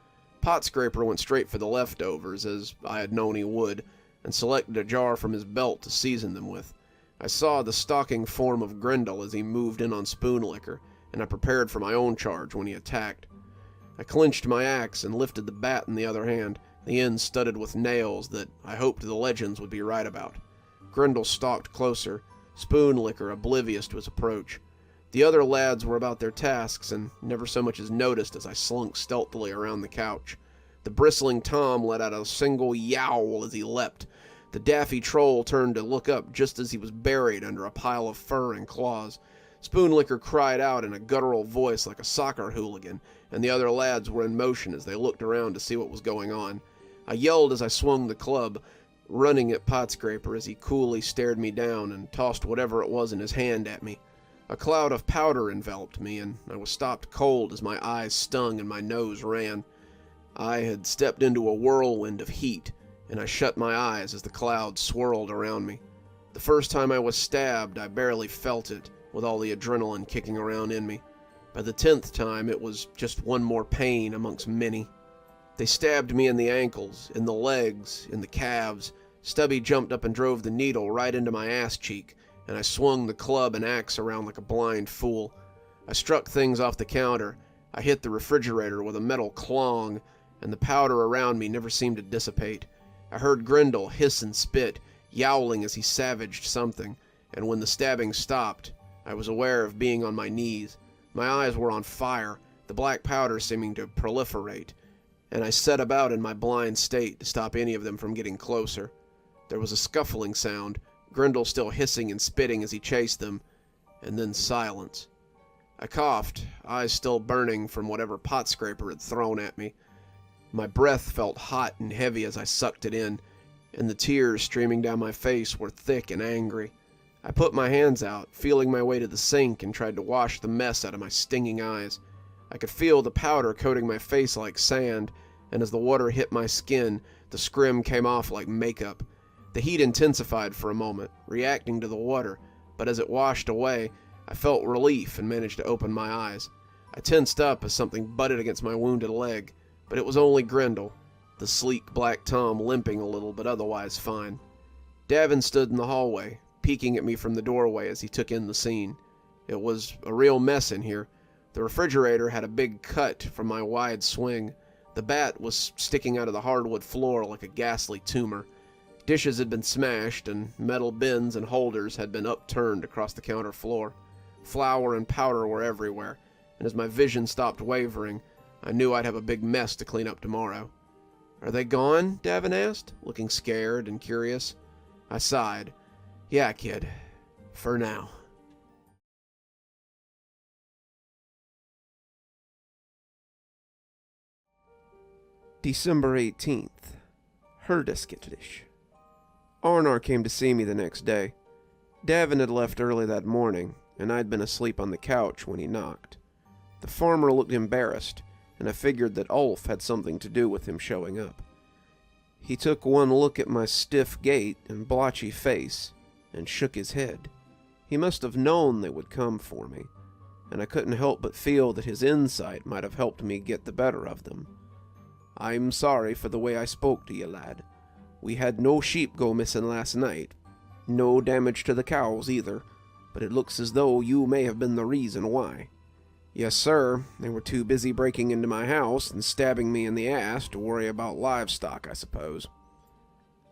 Pot Scraper went straight for the leftovers, as I had known he would, and selected a jar from his belt to season them with. I saw the stalking form of Grendel as he moved in on Spoon Licker, and I prepared for my own charge when he attacked. I clenched my axe and lifted the bat in the other hand, the end studded with nails that I hoped the legends would be right about. Grendel stalked closer, Spoon Licker oblivious to his approach. The other lads were about their tasks and never so much as noticed as I slunk stealthily around the couch. The bristling Tom let out a single yowl as he leapt. The daffy troll turned to look up just as he was buried under a pile of fur and claws. Spoon Licker cried out in a guttural voice like a soccer hooligan, and the other lads were in motion as they looked around to see what was going on. I yelled as I swung the club, running at Pot Scraper as he coolly stared me down and tossed whatever it was in his hand at me. A cloud of powder enveloped me, and I was stopped cold as my eyes stung and my nose ran. I had stepped into a whirlwind of heat, and I shut my eyes as the cloud swirled around me. The first time I was stabbed, I barely felt it, with all the adrenaline kicking around in me. By the 10th time, it was just one more pain amongst many. They stabbed me in the ankles, in the legs, in the calves. Stubby jumped up and drove the needle right into my ass cheek, and I swung the club and axe around like a blind fool. I struck things off the counter. I hit the refrigerator with a metal clong, and the powder around me never seemed to dissipate. I heard Grendel hiss and spit, yowling as he savaged something, and when the stabbing stopped, I was aware of being on my knees. My eyes were on fire, the black powder seeming to proliferate, and I set about in my blind state to stop any of them from getting closer. There was a scuffling sound, Grendel still hissing and spitting as he chased them, and then silence. I coughed, eyes still burning from whatever pot scraper had thrown at me. My breath felt hot and heavy as I sucked it in, and the tears streaming down my face were thick and angry. I put my hands out, feeling my way to the sink, and tried to wash the mess out of my stinging eyes. I could feel the powder coating my face like sand, and as the water hit my skin, the scrim came off like makeup. The heat intensified for a moment, reacting to the water, but as it washed away, I felt relief and managed to open my eyes. I tensed up as something butted against my wounded leg, but it was only Grendel, the sleek black Tom limping a little but otherwise fine. Davin stood in the hallway, peeking at me from the doorway as he took in the scene. It was a real mess in here. The refrigerator had a big cut from my wide swing. The bat was sticking out of the hardwood floor like a ghastly tumor. Dishes had been smashed, and metal bins and holders had been upturned across the counter floor. Flour and powder were everywhere, and as my vision stopped wavering, I knew I'd have a big mess to clean up tomorrow. "Are they gone?" Davin asked, looking scared and curious. I sighed. "Yeah, kid. For now." December 18th. Herdeskittlish. Arnar came to see me the next day. Davin had left early that morning, and I'd been asleep on the couch when he knocked. The farmer looked embarrassed, and I figured that Ulf had something to do with him showing up. He took one look at my stiff gait and blotchy face, and shook his head. He must have known they would come for me, and I couldn't help but feel that his insight might have helped me get the better of them. "I'm sorry for the way I spoke to you, lad. We had no sheep go missing last night. No damage to the cows either, but it looks as though you may have been the reason why." "Yes, sir. They were too busy breaking into my house and stabbing me in the ass to worry about livestock, I suppose."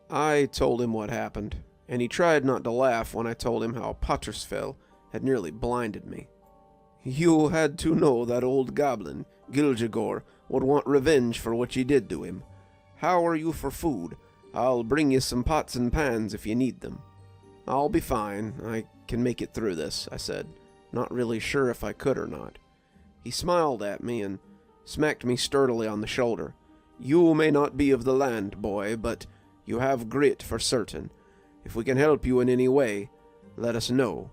I told him what happened, and he tried not to laugh when I told him how Pottersfell had nearly blinded me. "You had to know that old goblin, Gilgigor, would want revenge for what you did to him. How are you for food? I'll bring you some pots and pans if you need them." "I'll be fine. I can make it through this," I said, not really sure if I could or not. He smiled at me and smacked me sturdily on the shoulder. "You may not be of the land, boy, but you have grit for certain. If we can help you in any way, let us know."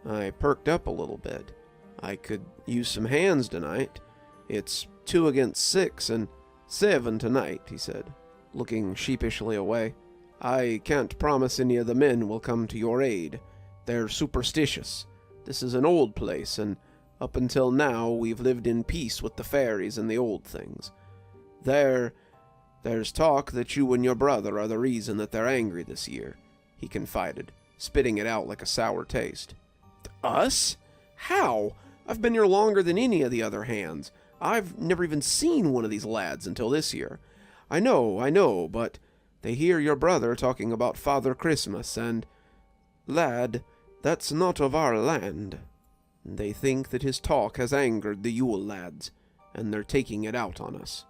I perked up a little bit. "I could use some hands tonight. It's 2 against 6 and 7 tonight," he said, looking sheepishly away. "I can't promise any of the men will come to your aid. They're superstitious. This is an old place, and up until now we've lived in peace with the fairies and the old things. There's talk that you and your brother are the reason that they're angry this year," he confided, spitting it out like a sour taste. "Us? How? I've been here longer than any of the other hands. I've never even seen one of these lads until this year." I know, but they hear your brother talking about Father Christmas, and, lad, that's not of our land. They think that his talk has angered the Yule Lads, and they're taking it out on us."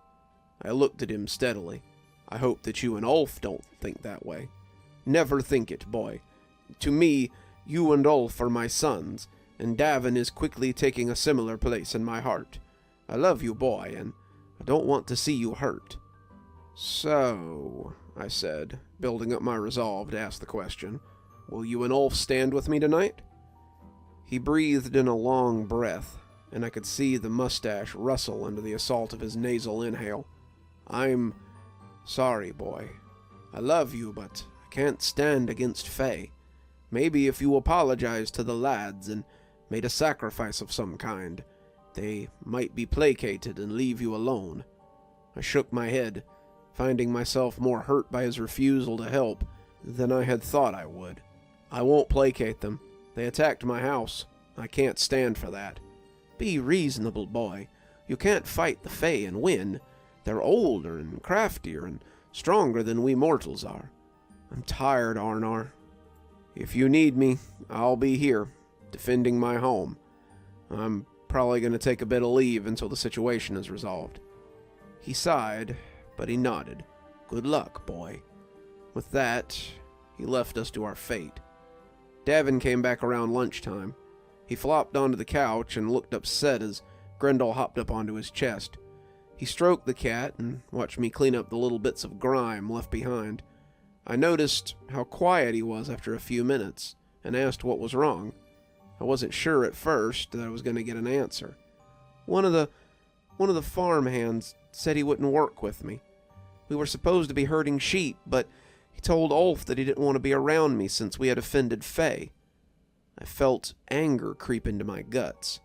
I looked at him steadily. "I hope that you and Ulf don't think that way." "Never think it, boy. To me, you and Ulf are my sons, and Davin is quickly taking a similar place in my heart. I love you, boy, and I don't want to see you hurt." "So," I said, building up my resolve to ask the question, "will you and Ulf stand with me tonight?" He breathed in a long breath, and I could see the mustache rustle under the assault of his nasal inhale. "I'm sorry, boy. I love you, but I can't stand against Fae. Maybe if you apologize to the lads and made a sacrifice of some kind, they might be placated and leave you alone." I shook my head, finding myself more hurt by his refusal to help than I had thought I would. "I won't placate them. They attacked my house. I can't stand for that." "Be reasonable, boy. You can't fight the Fae and win. They're older and craftier and stronger than we mortals are. I'm tired, Arnar. If you need me, I'll be here, defending my home. I'm Probably going to take a bit of leave until the situation is resolved." He sighed, but he nodded. "Good luck, boy." With that, he left us to our fate. Davin came back around lunchtime. He flopped onto the couch and looked upset as Grendel hopped up onto his chest. He stroked the cat and watched me clean up the little bits of grime left behind. I noticed how quiet he was after a few minutes and asked what was wrong. I wasn't sure at first that I was going to get an answer. One of the farm hands said he wouldn't work with me. We were supposed to be herding sheep, but he told Ulf that he didn't want to be around me since we had offended Faye. I felt anger creep into my guts.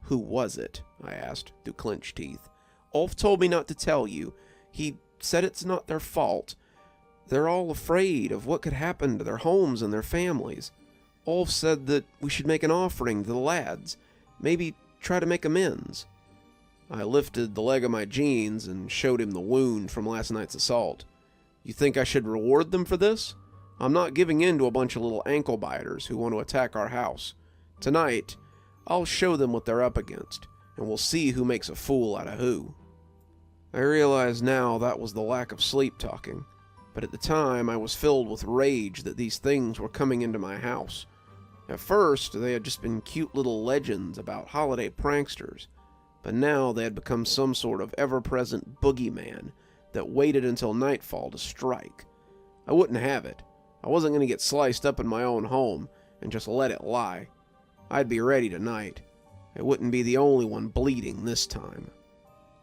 "Who was it?" I asked, through clenched teeth. "Ulf told me not to tell you. He said it's not their fault. They're all afraid of what could happen to their homes and their families. Ulf said that we should make an offering to the lads, maybe try to make amends." I lifted the leg of my jeans and showed him the wound from last night's assault. "You think I should reward them for this? I'm not giving in to a bunch of little ankle biters who want to attack our house. Tonight, I'll show them what they're up against, and we'll see who makes a fool out of who." I realize now that was the lack of sleep talking, but at the time I was filled with rage that these things were coming into my house. At first, they had just been cute little legends about holiday pranksters, but now they had become some sort of ever-present boogeyman that waited until nightfall to strike. I wouldn't have it. I wasn't going to get sliced up in my own home and just let it lie. I'd be ready tonight. I wouldn't be the only one bleeding this time.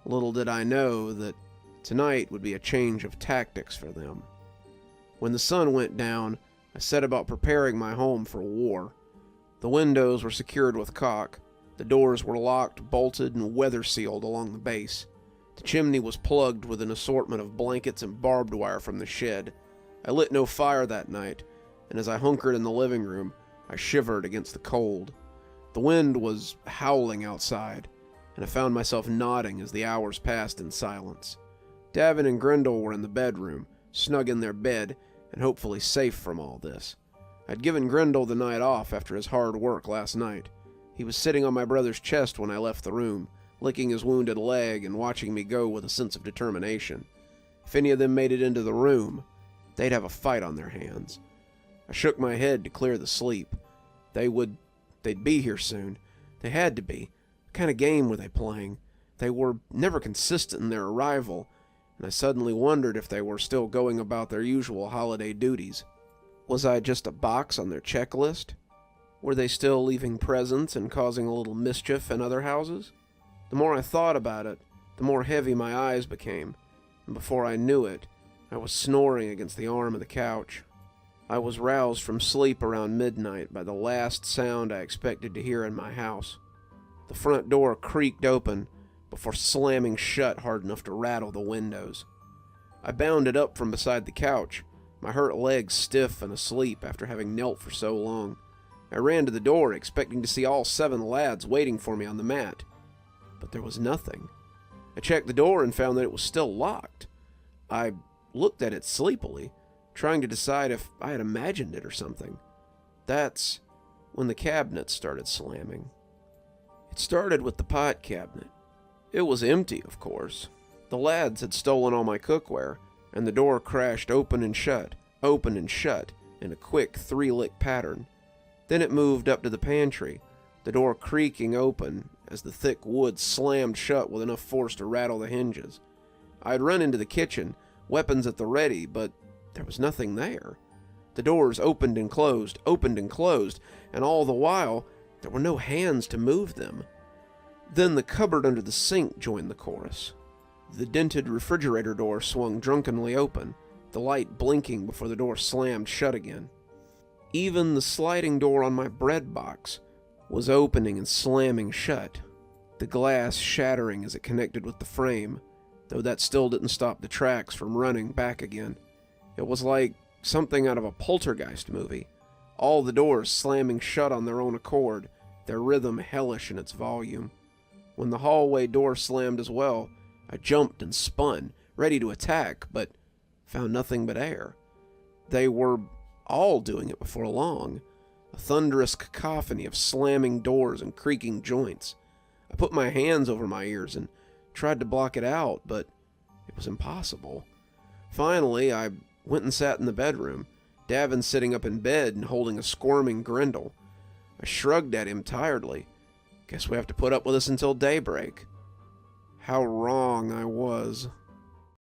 Little did I know that tonight would be a change of tactics for them. When the sun went down, I set about preparing my home for war. The windows were secured with caulk. The doors were locked, bolted, and weather-sealed along the base. The chimney was plugged with an assortment of blankets and barbed wire from the shed. I lit no fire that night, and as I hunkered in the living room, I shivered against the cold. The wind was howling outside, and I found myself nodding as the hours passed in silence. Davin and Grendel were in the bedroom, snug in their bed, and hopefully safe from all this. I'd given Grendel the night off after his hard work last night. He was sitting on my brother's chest when I left the room, licking his wounded leg and watching me go with a sense of determination. If any of them made it into the room, they'd have a fight on their hands. I shook my head to clear the sleep. They'd be here soon. They had to be. What kind of game were they playing? They were never consistent in their arrival, and I suddenly wondered if they were still going about their usual holiday duties. Was I just a box on their checklist? Were they still leaving presents and causing a little mischief in other houses? The more I thought about it, the more heavy my eyes became, and before I knew it, I was snoring against the arm of the couch. I was roused from sleep around midnight by the last sound I expected to hear in my house. The front door creaked open before slamming shut hard enough to rattle the windows. I bounded up from beside the couch, my hurt legs stiff and asleep after having knelt for so long. I ran to the door, expecting to see all 7 lads waiting for me on the mat. But there was nothing. I checked the door and found that it was still locked. I looked at it sleepily, trying to decide if I had imagined it or something. That's when the cabinet started slamming. It started with the pot cabinet. It was empty, of course. The lads had stolen all my cookware, and the door crashed open and shut in a quick 3-lick pattern. Then it moved up to the pantry, the door creaking open as the thick wood slammed shut with enough force to rattle the hinges. I had run into the kitchen, weapons at the ready, but there was nothing there. The doors opened and closed, and all the while, there were no hands to move them. Then the cupboard under the sink joined the chorus. The dented refrigerator door swung drunkenly open, the light blinking before the door slammed shut again. Even the sliding door on my bread box was opening and slamming shut, the glass shattering as it connected with the frame, though that still didn't stop the tracks from running back again. It was like something out of a poltergeist movie, all the doors slamming shut on their own accord, their rhythm hellish in its volume. When the hallway door slammed as well, I jumped and spun, ready to attack, but found nothing but air. They were all doing it before long, a thunderous cacophony of slamming doors and creaking joints. I put my hands over my ears and tried to block it out, but it was impossible. Finally, I went and sat in the bedroom, Davin sitting up in bed and holding a squirming Grendel. I shrugged at him tiredly. Guess we have to put up with this until daybreak. How wrong I was.